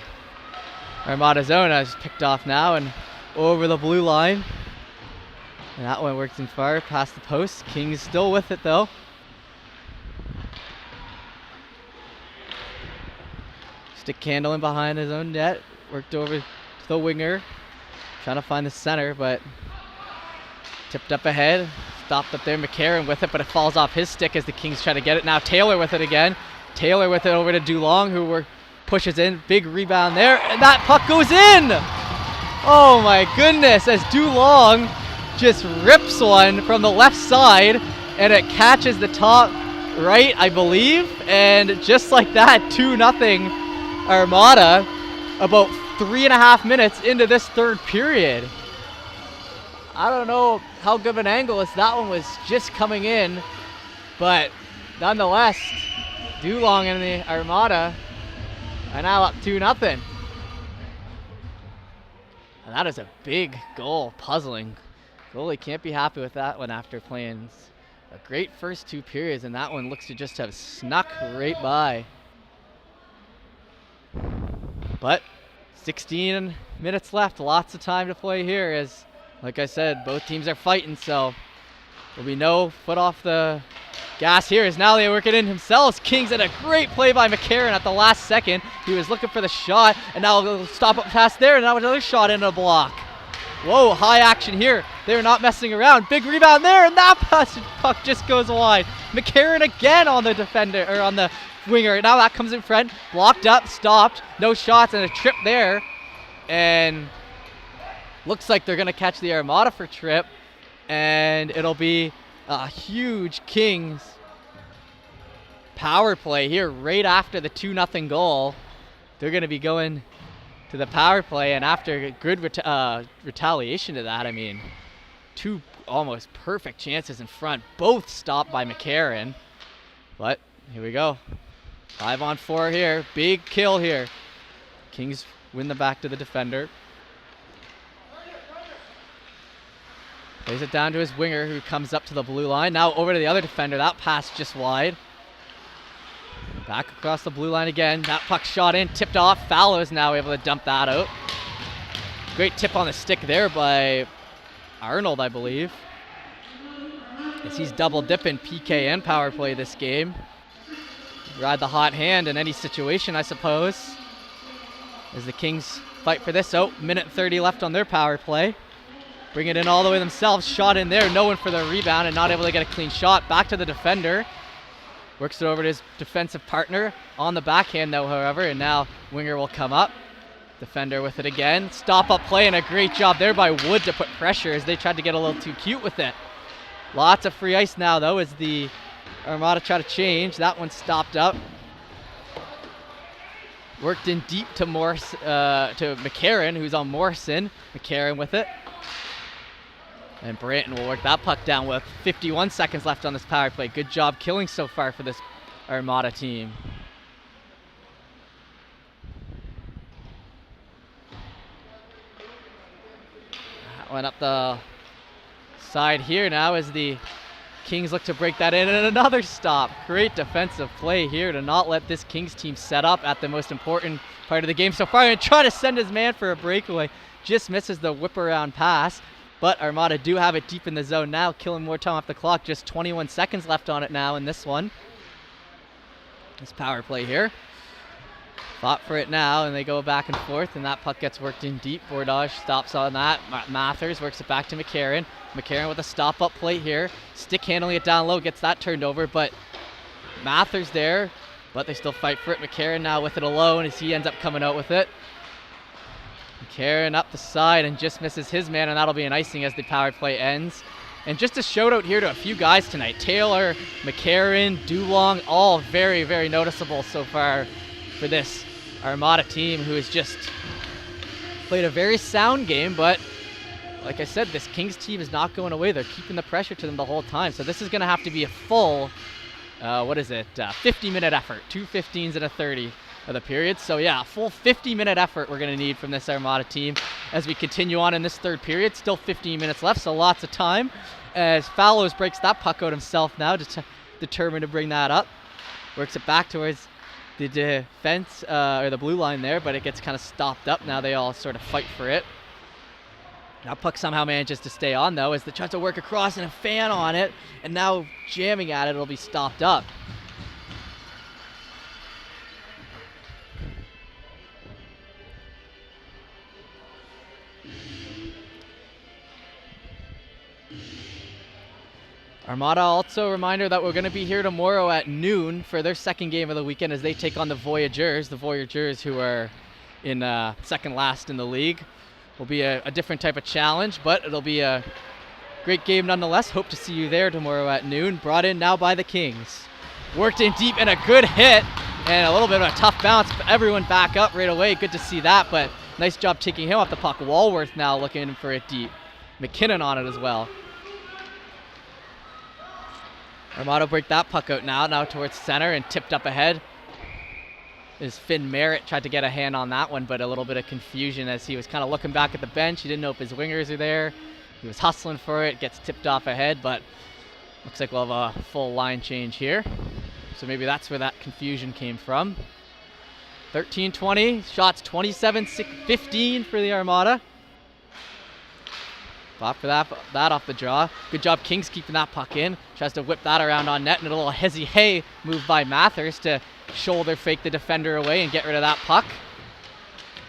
Armada zone. It's picked off now and over the blue line. And that one works in far past the post. Kings still with it though. Stick handling behind his own net. Worked over to the winger. Trying to find the center, but tipped up ahead. Stopped up there, Mccarron with it, but it falls off his stick as the Kings try to get it. Now Taylor with it again. Taylor with it over to Dulong, who pushes in. Big rebound there, and that puck goes in! Oh my goodness, as Dulong just rips one from the left side, and it catches the top right, I believe, and just like that, 2-0 Armada about 3.5 minutes into this third period. I don't know how good of an angle that one was just coming in, but nonetheless, Dulong and the Armada are now up 2-0. And that is a big goal, puzzling. Goalie can't be happy with that one after playing a great first 2 periods, and that one looks to just have snuck right by. But 16 minutes left, lots of time to play here as, like I said, both teams are fighting, so there'll be no foot off the gas here as now they work it in themselves. Kings had a great play by Mccarron at the last second. He was looking for the shot, and now they'll stop up past there, and now another shot into a block. Whoa, high action here. They're not messing around. Big rebound there, and that puck just goes wide. Mccarron again on the defender, or on the winger. Now that comes in front, blocked up, stopped, no shots, and a trip there. And looks like they're gonna catch the Armada for trip, and it'll be a huge Kings power play here right after the 2-0 goal. They're gonna be going to the power play, and after good retaliation to that, I mean, 2 almost perfect chances in front, both stopped by Mccarron. But here we go. 5-on-4 here. Big kill here. Kings win the back to the defender. Plays it down to his winger, who comes up to the blue line. Now over to the other defender. That pass just wide. Back across the blue line again. That puck shot in, tipped off. Fallow is now able to dump that out. Great tip on the stick there by Arnold, I believe, as he's double dipping PK and power play this game. Ride the hot hand in any situation, I suppose, as the Kings fight for this. Oh, minute 30 left on their power play. Bring it in all the way themselves. Shot in there, no one for the rebound, and not able to get a clean shot. Back to the defender. Works it over to his defensive partner on the backhand though, however, and now winger will come up. Defender with it again. Stop up play, and a great job there by Wood to put pressure as they tried to get a little too cute with it. Lots of free ice now though as the Armada try to change. That one stopped up. Worked in deep to Mccarron, who's on Morrison. Mccarron with it. And Branton will work that puck down with 51 seconds left on this power play. Good job killing so far for this Armada team. That went up the side here now as the Kings look to break that in, and another stop. Great defensive play here to not let this Kings team set up at the most important part of the game so far, and try to send his man for a breakaway. Just misses the whip around pass, but Armada do have it deep in the zone now, killing more time off the clock. Just 21 seconds left on it now in this one. This power play here. Fought for it now, and they go back and forth, and that puck gets worked in deep. Bordage stops on that. Mathers works it back to Mccarron. Mccarron with a stop-up play here. Stick handling it down low, gets that turned over, but Mathers there, but they still fight for it. Mccarron now with it alone as he ends up coming out with it. Mccarron up the side and just misses his man, and that'll be an icing as the power play ends. And just a shout out here to a few guys tonight. Taylor, Mccarron, Dulong, all very, very noticeable so far for this Armada team, who has just played a very sound game, but like I said, this Kings team is not going away. They're keeping the pressure to them the whole time. So this is going to have to be a full, 50-minute effort. 2 15s and a 30 of the period. So yeah, a full 50-minute effort we're going to need from this Armada team as we continue on in this third period. Still 15 minutes left, so lots of time. As Fallows breaks that puck out himself now, determined to bring that up. Works it back towards the defense, or the blue line there, but it gets kind of stopped up. Now they all sort of fight for it. That puck somehow manages to stay on though as they try to work across and a fan on it, and now jamming at it, it'll be stopped up. Armada also a reminder that we're going to be here tomorrow at noon for their second game of the weekend as they take on the Voyageurs. The Voyageurs, who are in second last in the league. Will be a different type of challenge, but it'll be a great game nonetheless. Hope to see you there tomorrow at noon. Brought in now by the Kings. Worked in deep and a good hit and a little bit of a tough bounce, but everyone back up right away. Good to see that, but nice job taking him off the puck. Walworth now looking for it deep. McKinnon on it as well. Armada break that puck out now towards center and tipped up ahead. As Finn Merritt tried to get a hand on that one, but a little bit of confusion as he was kind of looking back at the bench. He didn't know if his wingers are there. He was hustling for it, gets tipped off ahead, but Looks like we'll have a full line change here. So maybe that's where that confusion came from. 13-20, shots 27-15 for the Armada. Fought for that off the draw. Good job, Kings, keeping that puck in. Tries to whip that around on net, and a little hezzy-hey move by Mathers to shoulder fake the defender away and get rid of that puck.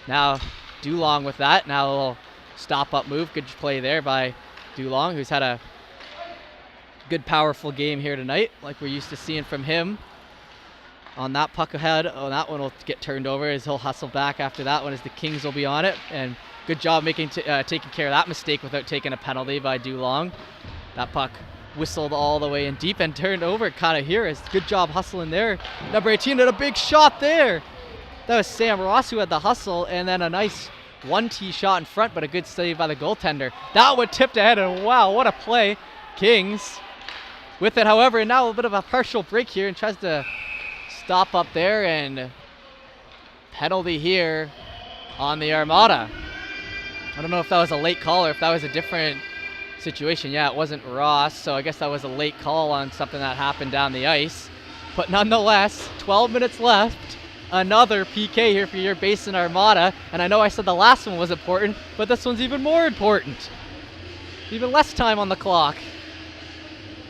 Now Dulong with that. Now a little stop-up move. Good play there by Dulong, who's had a good, powerful game here tonight, like we're used to seeing from him. On that puck ahead, that one will get turned over as he'll hustle back after that one as the Kings will be on it. And good job taking care of that mistake without taking a penalty by Dulong. That puck whistled all the way in deep and turned over kind of here. As good job hustling there. Number 18 had a big shot there. That was Sam Ross who had the hustle, and then a nice 1-tee shot in front, but a good save by the goaltender. That one tipped ahead, and wow, what a play. Kings with it, however, and now a little bit of a partial break here and tries to stop up there, and penalty here on the Armada. I don't know if that was a late call or if that was a different situation. Yeah, it wasn't Ross, so I guess that was a late call on something that happened down the ice. But nonetheless, 12 minutes left. Another PK here for your Basin Armada. And I know I said the last one was important, but this one's even more important. Even less time on the clock.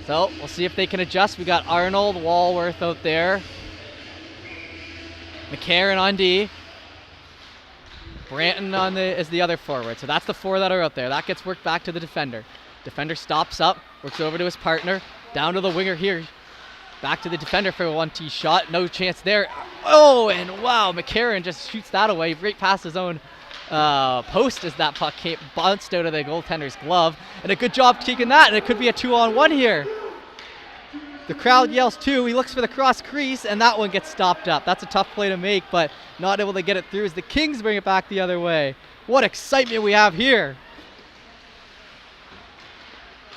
So we'll see if they can adjust. We got Arnold, Walworth out there. Mccarron on D. Branton is the other forward. So that's the four that are out there. That gets worked back to the defender. Defender stops up, works over to his partner. Down to the winger here. Back to the defender for a 1-tee shot. No chance there. Oh, and wow, Mccarron just shoots that away right past his own post as that puck bounced out of the goaltender's glove. And a good job taking that, and it could be a 2-on-1 here. The crowd yells too. He looks for the cross crease, and that one gets stopped up. That's a tough play to make, but not able to get it through as the Kings bring it back the other way. What excitement we have here.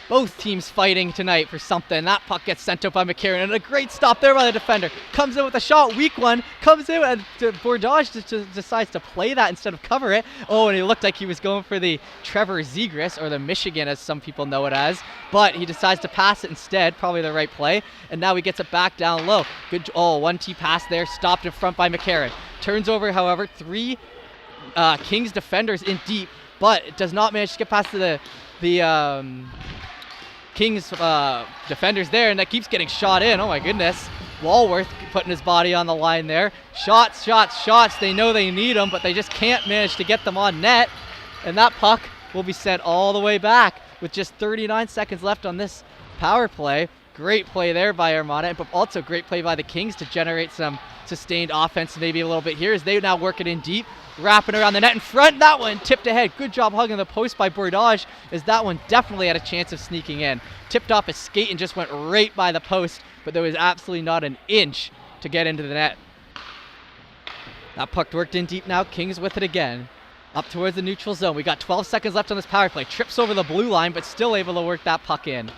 Both teams fighting tonight for something. That puck gets sent up by Mccarron, and a great stop there by the defender. Comes in with a shot, weak one. Comes in, and Bourdage just decides to play that instead of cover it. Oh, and he looked like he was going for the Trevor Zegras, or the Michigan as some people know it as. But he decides to pass it instead, probably the right play. And now he gets it back down low. Good, 1-tee pass there, stopped in front by Mccarron. Turns over, however, 3 Kings defenders in deep, but it does not manage to get past the Kings defenders there, and that keeps getting shot in. Oh my goodness. Walworth putting his body on the line there. Shots, shots, shots. They know they need them, but they just can't manage to get them on net. And that puck will be sent all the way back with just 39 seconds left on this power play. Great play there by Armada, but also great play by the Kings to generate some sustained offense maybe a little bit here as they now work it in deep. Wrapping around the net in front. That one tipped ahead. Good job hugging the post by Bourdage, as that one definitely had a chance of sneaking in. Tipped off his skate and just went right by the post, but there was absolutely not an inch to get into the net. That puck worked in deep now. Kings with it again. Up towards the neutral zone. We got 12 seconds left on this power play. Trips over the blue line, but still able to work that puck in.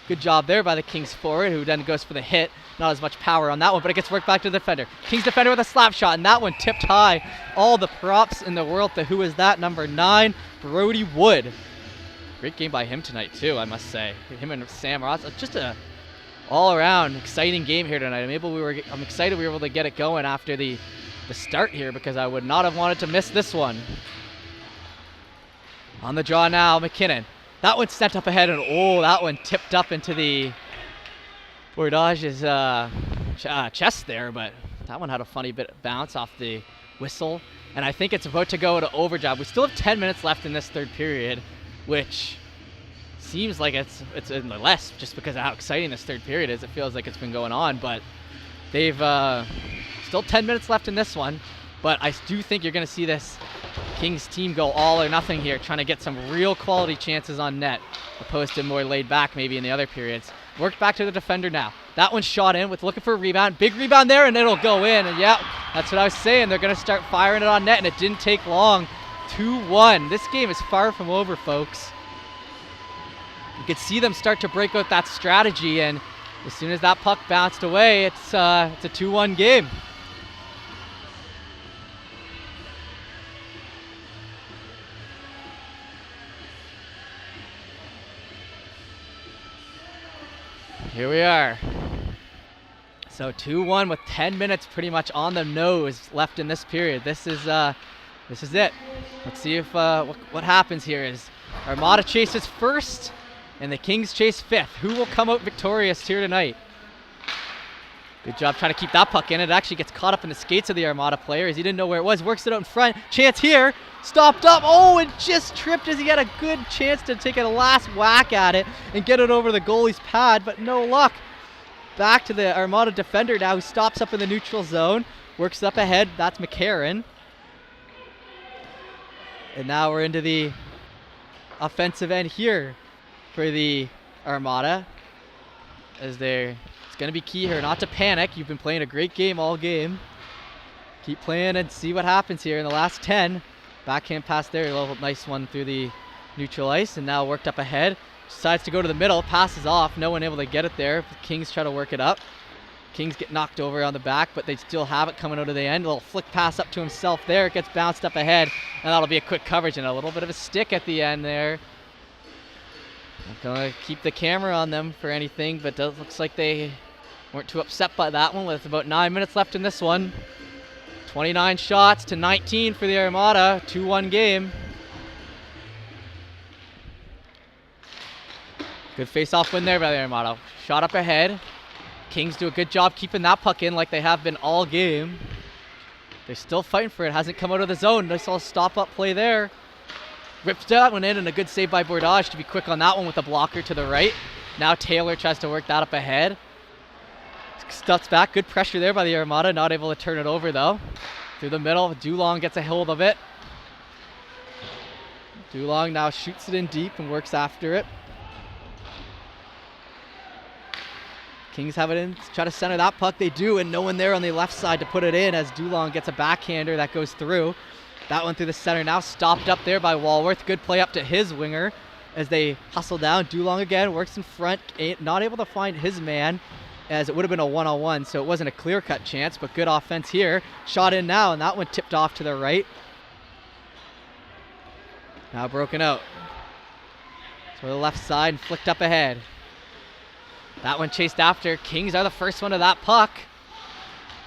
Good job there by the Kings forward, who then goes for the hit. Not as much power on that one, but it gets worked back to the defender. Kings defender with a slap shot, and that one tipped high. All the props in the world to who is that, number 9, Brody Wood. Great game by him tonight, too, I must say. Him and Sam Ross. Just a all-around exciting game here tonight. I'm excited we were able to get it going after the start here, because I would not have wanted to miss this one. On the draw now, McKinnon. That one sent up ahead, and oh, that one tipped up into the Bourdage's chest there, but that one had a funny bit of bounce off the whistle, and I think it's about to go to overdrive. We still have 10 minutes left in this third period, which seems like it's less just because of how exciting this third period is. It feels like it's been going on, but they've still 10 minutes left in this one, but I do think you're going to see this Kings team go all or nothing here, trying to get some real quality chances on net, opposed to more laid back maybe in the other periods. Worked back to the defender now. That one's shot in with looking for a rebound. Big rebound there, and it'll go in. And yeah, that's what I was saying. They're going to start firing it on net, and it didn't take long. 2-1. This game is far from over, folks. You could see them start to break out that strategy, and as soon as that puck bounced away, it's a 2-1 game. Here we are. So 2-1 with 10 minutes pretty much on the nose left in this period. This is it. Let's see if what happens here is Armada chases first and the Kings chase fifth. Who will come out victorious here tonight? Good job trying to keep that puck in. It actually gets caught up in the skates of the Armada player as he didn't know where it was. Works it out in front. Chance here. Stopped up. Oh, and just tripped as he had a good chance to take a last whack at it and get it over the goalie's pad, but no luck. Back to the Armada defender now, who stops up in the neutral zone. Works up ahead. That's Mccarron. And now we're into the offensive end here for the Armada. As it's going to be key here not to panic. You've been playing a great game all game. Keep playing and see what happens here in the last 10. Backhand pass there, a little nice one through the neutral ice, and now worked up ahead. Decides to go to the middle, passes off, no one able to get it there. The Kings try to work it up. Kings get knocked over on the back, but they still have it coming out of the end. A little flick pass up to himself there. It gets bounced up ahead, and that'll be a quick coverage and a little bit of a stick at the end there. Not gonna keep the camera on them for anything, but it looks like they weren't too upset by that one with about 9 minutes left in this one. 29 shots to 19 for the Armada, 2-1 game. Good face-off win there by the Armada. Shot up ahead. Kings do a good job keeping that puck in like they have been all game. They're still fighting for it. Hasn't come out of the zone. Nice little stop-up play there. Ripped that one in, and a good save by Bordage to be quick on that one with a blocker to the right. Now Taylor tries to work that up ahead. Stuffs back. Good pressure there by the Armada. Not able to turn it over, though. Through the middle. Dulong gets a hold of it. Dulong now shoots it in deep and works after it. Kings have it in. Try to center that puck. They do, and no one there on the left side to put it in as Dulong gets a backhander that goes through. That one through the center now. Stopped up there by Walworth. Good play up to his winger as they hustle down. Dulong again works in front. Not able to find his man, as it would have been a one-on-one, so it wasn't a clear-cut chance, but good offense here. Shot in now, and that one tipped off to the right. Now broken out. To the left side and flicked up ahead. That one chased after. Kings are the first one to that puck.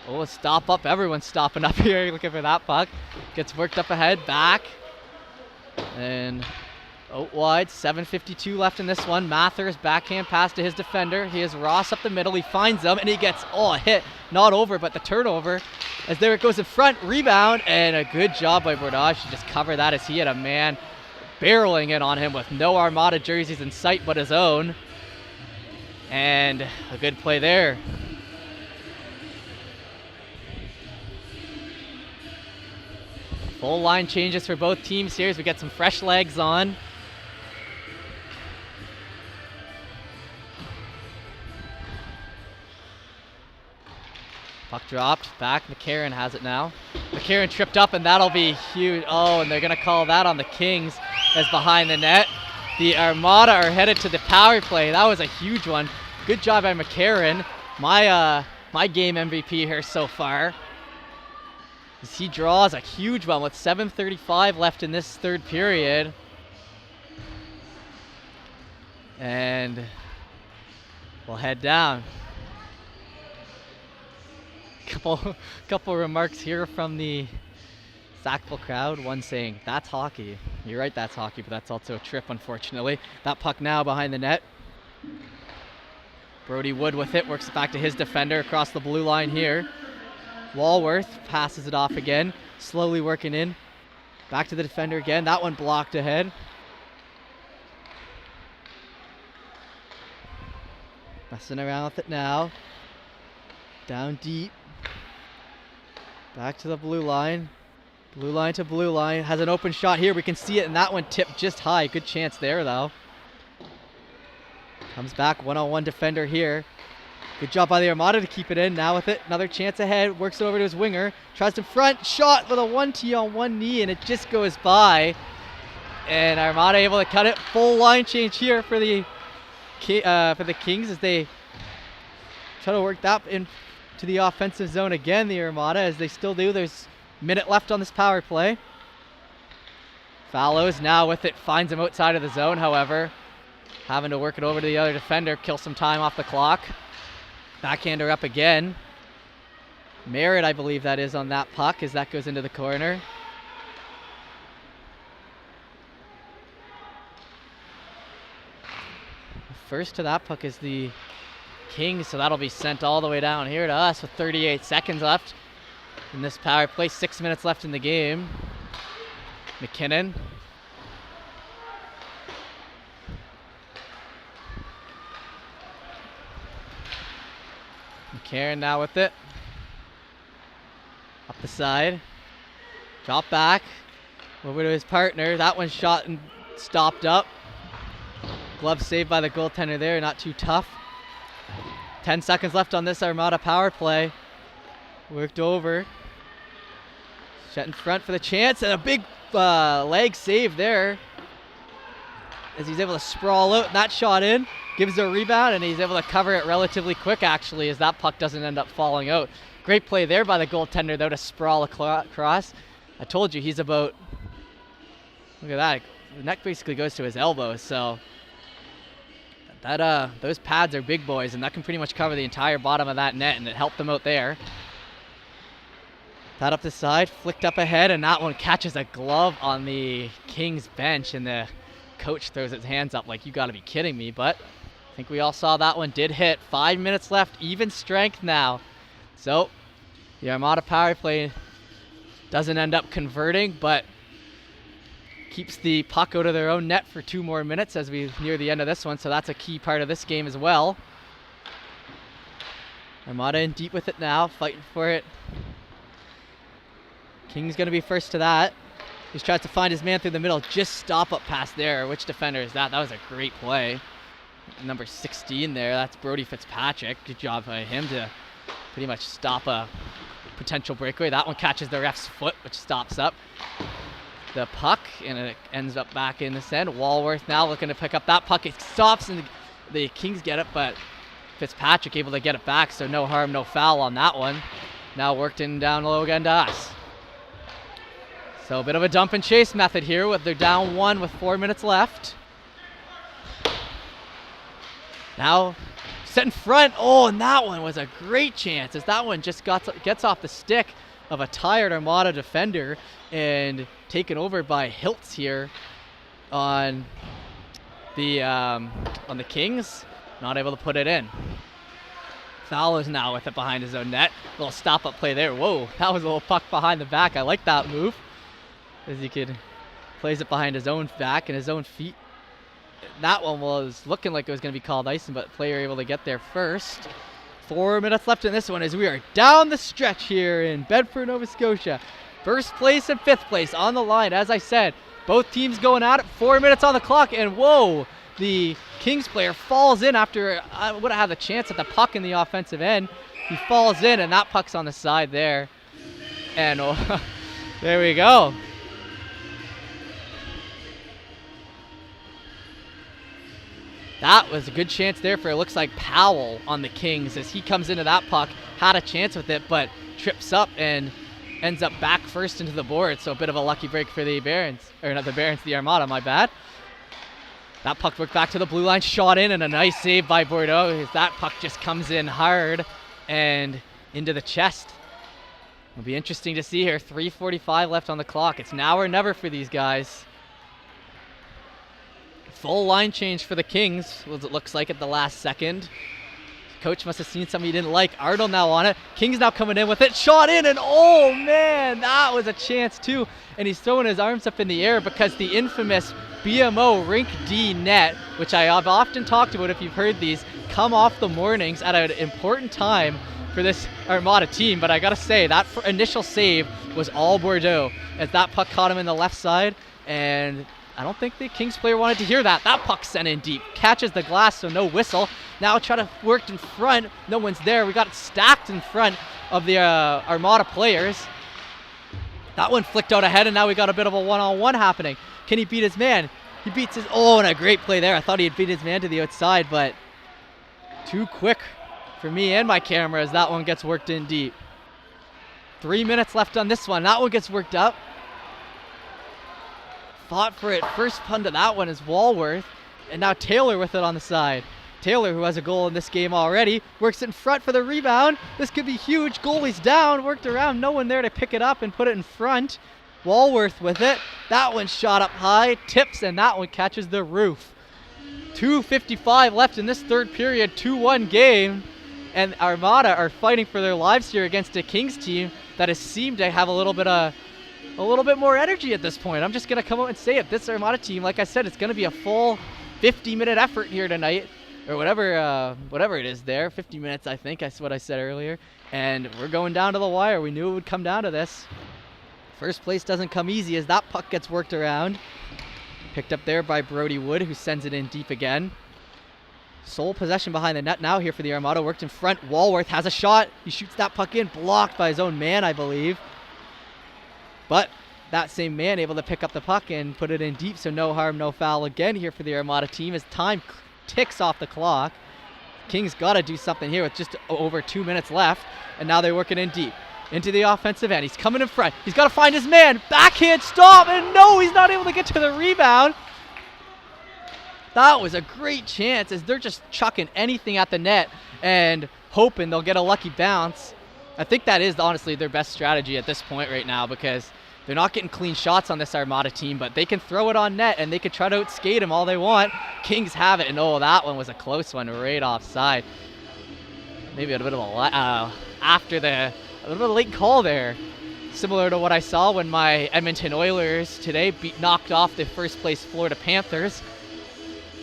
Oh, stop up. Everyone's stopping up here looking for that puck. Gets worked up ahead, back. And out wide, 7:52 left in this one. Mathers backhand pass to his defender. He has Ross up the middle. He finds him, and he gets, a hit. Not over, but the turnover. As there it goes in front, rebound, and a good job by Bordage to just cover that as he had a man barreling in on him with no Armada jerseys in sight but his own. And a good play there. Full line changes for both teams here as we get some fresh legs on. Puck dropped, back, Mccarron has it now. Mccarron tripped up, and that'll be huge. Oh, and they're gonna call that on the Kings as behind the net. The Armada are headed to the power play. That was a huge one. Good job by Mccarron. My game MVP here so far. As he draws a huge one with 7:35 left in this third period. And we'll head down. Couple remarks here from the Sackville crowd. One saying, "That's hockey." You're right, that's hockey, but that's also a trip, unfortunately. That puck now behind the net. Brody Wood with it, works it back to his defender across the blue line here. Walworth passes it off again, slowly working in. Back to the defender again. That one blocked ahead. Messing around with it now. Down deep. Back to the blue line. Blue line to blue line. Has an open shot here. We can see it, and that one tipped just high. Good chance there, though. Comes back, one-on-one defender here. Good job by the Armada to keep it in. Now with it, another chance ahead. Works it over to his winger. Tries to front, shot with a 1T on one knee, and it just goes by. And Armada able to cut it. Full line change here for the Kings as they try to work that into the offensive zone again, the Armada, as they still do. There's a minute left on this power play. Fallows now with it, finds him outside of the zone, however. having to work it over to the other defender, kill some time off the clock. Backhander up again. Merritt, I believe that is on that puck as that goes into the corner. First to that puck is the Kings, so that'll be sent all the way down here to us with 38 seconds left in this power play. 6 minutes left in the game. McKinnon. Mccarron now with it. Up the side. Drop back. Over to his partner. That one shot and stopped up. Glove saved by the goaltender there. Not too tough. 10 seconds left on this Armada power play. Worked over. Shut in front for the chance. And a big leg save there. As he's able to sprawl out. That shot in. Gives a rebound. And he's able to cover it relatively quick, actually, as that puck doesn't end up falling out. Great play there by the goaltender, though, to sprawl across. I told you he's about... Look at that. The neck basically goes to his elbow, so... those pads are big boys, and that can pretty much cover the entire bottom of that net, and it helped them out there. That up the side, flicked up ahead, and that one catches a glove on the Kings bench, and the coach throws his hands up like, you gotta be kidding me, but I think we all saw that one did hit. 5 minutes left, even strength now. So, the Armada power play doesn't end up converting, but keeps the puck out of their own net for 2 more minutes as we near the end of this one, so that's a key part of this game as well. Armada in deep with it now, fighting for it. King's going to be first to that. He's tries to find his man through the middle, just stop up past there. Which defender is that? That was a great play. Number 16 there, that's Brody Fitzpatrick. Good job by him to pretty much stop a potential breakaway. That one catches the ref's foot, which stops up the puck, and it ends up back in this end. Walworth now looking to pick up that puck. It stops, and the Kings get it, but Fitzpatrick able to get it back, so no harm, no foul on that one. Now worked in down low again to us. So a bit of a dump and chase method here with they're down 1 with 4 minutes left. Now set in front. Oh, and that one was a great chance as that one just gets off the stick of a tired Armada defender and taken over by Hiltz here on the Kings. Not able to put it in. Fowler's now with it behind his own net. Little stop-up play there. Whoa, that was a little puck behind the back. I like that move. As he plays it behind his own back and his own feet. That one was looking like it was going to be called icing, but player able to get there first. 4 minutes left in this one as we are down the stretch here in Bedford, Nova Scotia. First place and 5th place on the line. As I said, both teams going at it. 4 minutes on the clock, and whoa, the Kings player falls in after I would have had the chance at the puck in the offensive end. He falls in, and that puck's on the side there. And oh, there we go. That was a good chance there for, it looks like, Powell on the Kings as he comes into that puck. Had a chance with it, but trips up and ends up back first into the board. So a bit of a lucky break for the Barons. Or not the Barons, the Armada, my bad. That puck worked back to the blue line, shot in, and a nice save by Bordeaux as that puck just comes in hard and into the chest. It'll be interesting to see here. 3:45 left on the clock. It's now or never for these guys. Full line change for the Kings, what it looks like at the last second. Coach must have seen something he didn't like. Arnold now on it. Kings now coming in with it. Shot in, and oh man, that was a chance too. And he's throwing his arms up in the air because the infamous BMO Rink D net, which I have often talked about if you've heard these, come off the mornings at an important time for this Armada team. But I gotta say, that initial save was all Bordeaux as that puck caught him in the left side, and I don't think the Kings player wanted to hear that. That puck sent in deep. Catches the glass, so no whistle. Now try to work in front. No one's there. We got it stacked in front of the Armada players. That one flicked out ahead, and now we got a bit of a one-on-one happening. Can he beat his man? He beats his... Oh, and a great play there. I thought he had beat his man to the outside, but too quick for me and my camera as that one gets worked in deep. 3 minutes left on this one. That one gets worked up. Fought for it. First pun to that one is Walworth. And now Taylor with it on the side. Taylor, who has a goal in this game already, works it in front for the rebound. This could be huge. Goalie's down, worked around, no one there to pick it up and put it in front. Walworth with it. That one shot up high, tips, and that one catches the roof. 2:55 left in this third period, 2-1 game. And Armada are fighting for their lives here against a Kings team that has seemed to have a little bit more energy at this point. I'm just going to come out and say it. This Armada team, like I said, it's going to be a full 50-minute effort here tonight, or whatever it is there. 50 minutes, I think, that's what I said earlier. And we're going down to the wire. We knew it would come down to this. First place doesn't come easy as that puck gets worked around. Picked up there by Brody Wood, who sends it in deep again. Sole possession behind the net now here for the Armada. Worked in front. Walworth has a shot. He shoots that puck in. Blocked by his own man, I believe. But that same man able to pick up the puck and put it in deep, so no harm, no foul again here for the Armada team as time ticks off the clock. Kings got to do something here with just over 2 minutes left, and now they're working in deep. Into the offensive end. He's coming in front. He's got to find his man. Backhand stop, and no, he's not able to get to the rebound. That was a great chance as they're just chucking anything at the net and hoping they'll get a lucky bounce. I think that is honestly their best strategy at this point right now because they're not getting clean shots on this Armada team, but they can throw it on net and they can try to outskate him all they want. Kings have it, and oh, that one was a close one right offside. Maybe a bit of a little bit of a late call there. Similar to what I saw when my Edmonton Oilers today knocked off the first place Florida Panthers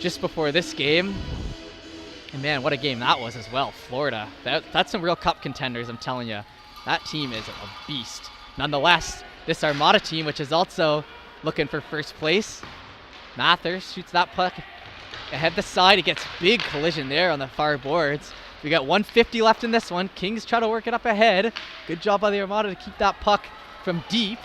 just before this game. And man, what a game that was as well. Florida, that's some real cup contenders, I'm telling you. That team is a beast. Nonetheless, this Armada team, which is also looking for first place. Mathers shoots that puck ahead the side. He gets big collision there on the far boards. We got 1:50 left in this one. Kings try to work it up ahead. Good job by the Armada to keep that puck from deep.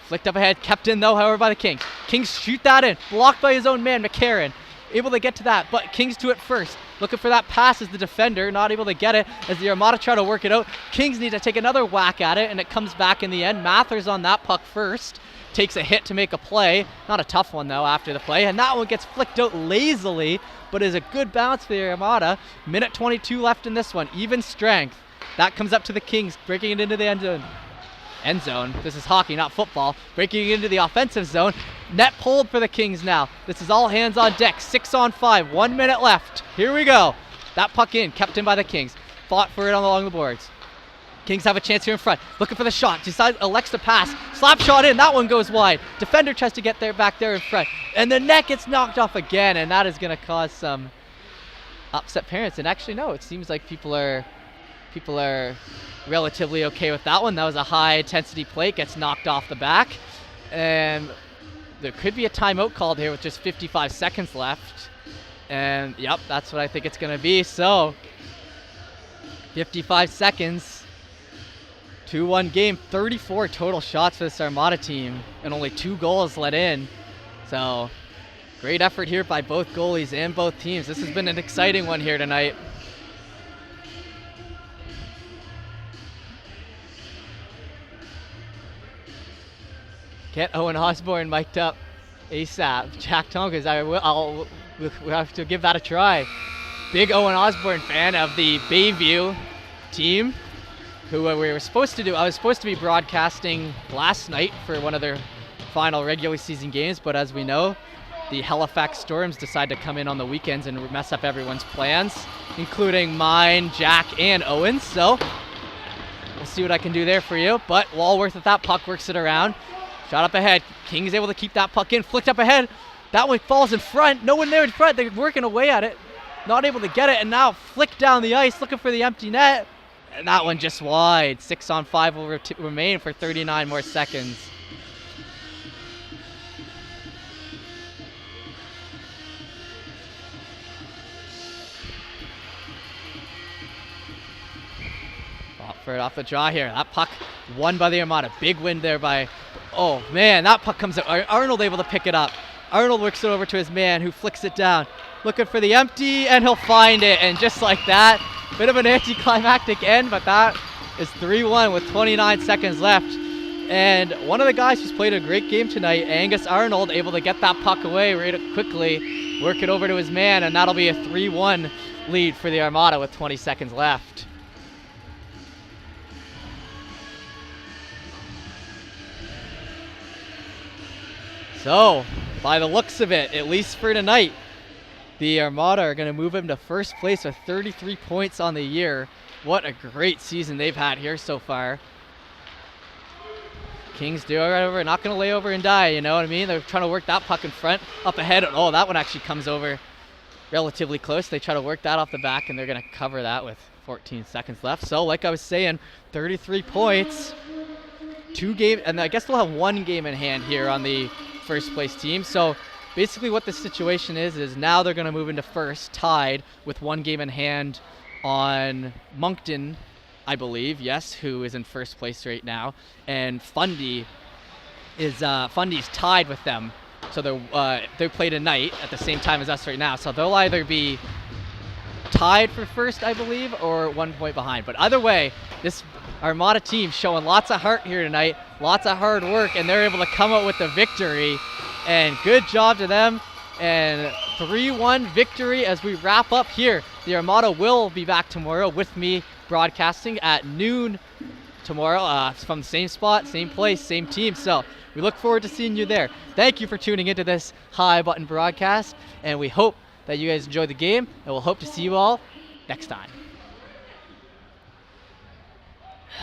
Flicked up ahead, kept in though, however, by the Kings. Kings shoot that in, blocked by his own man, Mccarron. Able to get to that, but Kings do it first. Looking for that pass as the defender, not able to get it as the Armada try to work it out. Kings need to take another whack at it, and it comes back in the end. Mathers on that puck first. Takes a hit to make a play. Not a tough one, though, after the play. And that one gets flicked out lazily, but is a good bounce for the Armada. Minute 22 left in this one. Even strength. That comes up to the Kings, breaking it into the end zone. End zone. This is hockey, not football. Breaking into the offensive zone. Net pulled for the Kings now. This is all hands on deck. 6 on 5. 1 minute left. Here we go. That puck in, kept in by the Kings. Fought for it along the boards. Kings have a chance here in front. Looking for the shot. Elects to pass. Slap shot in. That one goes wide. Defender tries to get there back there in front. And the net gets knocked off again, and that is going to cause some upset parents. And actually, no, it seems like people are relatively okay with that one. That was a high-intensity play. Gets knocked off the back. And there could be a timeout called here with just 55 seconds left. And, yep, that's what I think it's going to be. So, 55 seconds. 2-1 game, 34 total shots for this Armada team, and only 2 goals let in. So, great effort here by both goalies and both teams. This has been an exciting one here tonight. Get Owen Osborne mic'd up ASAP. Jack Tonkins, we'll have to give that a try. Big Owen Osborne fan of the Bayview team, who I was supposed to be broadcasting last night for one of their final regular season games, but as we know, the Halifax Storms decide to come in on the weekends and mess up everyone's plans, including mine, Jack, and Owen's. So we'll see what I can do there for you. But Walworth with that puck works it around. Shot up ahead. Kings able to keep that puck in. Flicked up ahead. That one falls in front. No one there in front. They're working away at it. Not able to get it, and now flick down the ice looking for the empty net. And that one just wide. 6 on 5 will remain for 39 more seconds. For it off the draw here. That puck won by the Armada. Big win there by, oh man, that puck comes out. Arnold able to pick it up. Arnold works it over to his man who flicks it down. Looking for the empty, and he'll find it. And just like that, bit of an anticlimactic end, but that is 3-1 with 29 seconds left. And one of the guys who's played a great game tonight, Angus Arnold, able to get that puck away really quickly, work it over to his man, and that'll be a 3-1 lead for the Armada with 20 seconds left. So, by the looks of it, at least for tonight, the Armada are going to move him to first place with 33 points on the year. What a great season they've had here so far. Kings do it right over, not going to lay over and die, you know what I mean? They're trying to work that puck in front, up ahead. Oh, that one actually comes over relatively close. They try to work that off the back, and they're going to cover that with 14 seconds left. So, like I was saying, 33 points, 2 games, and I guess they'll have 1 game in hand here on the first place team. So basically what the situation is now they're going to move into first, tied with 1 game in hand on Moncton, I believe, yes, who is in first place right now, and Fundy's tied with them. So they play tonight at the same time as us right now. So they'll either be tied for first, I believe, or 1 point behind. But either way, this Armada team showing lots of heart here tonight, lots of hard work, and they're able to come out with the victory. And good job to them. And 3-1 victory as we wrap up here. The Armada will be back tomorrow with me broadcasting at noon tomorrow from the same spot, same place, same team. So we look forward to seeing you there. Thank you for tuning into this High Button broadcast, and we hope that you guys enjoy the game, and we'll hope to see you all next time.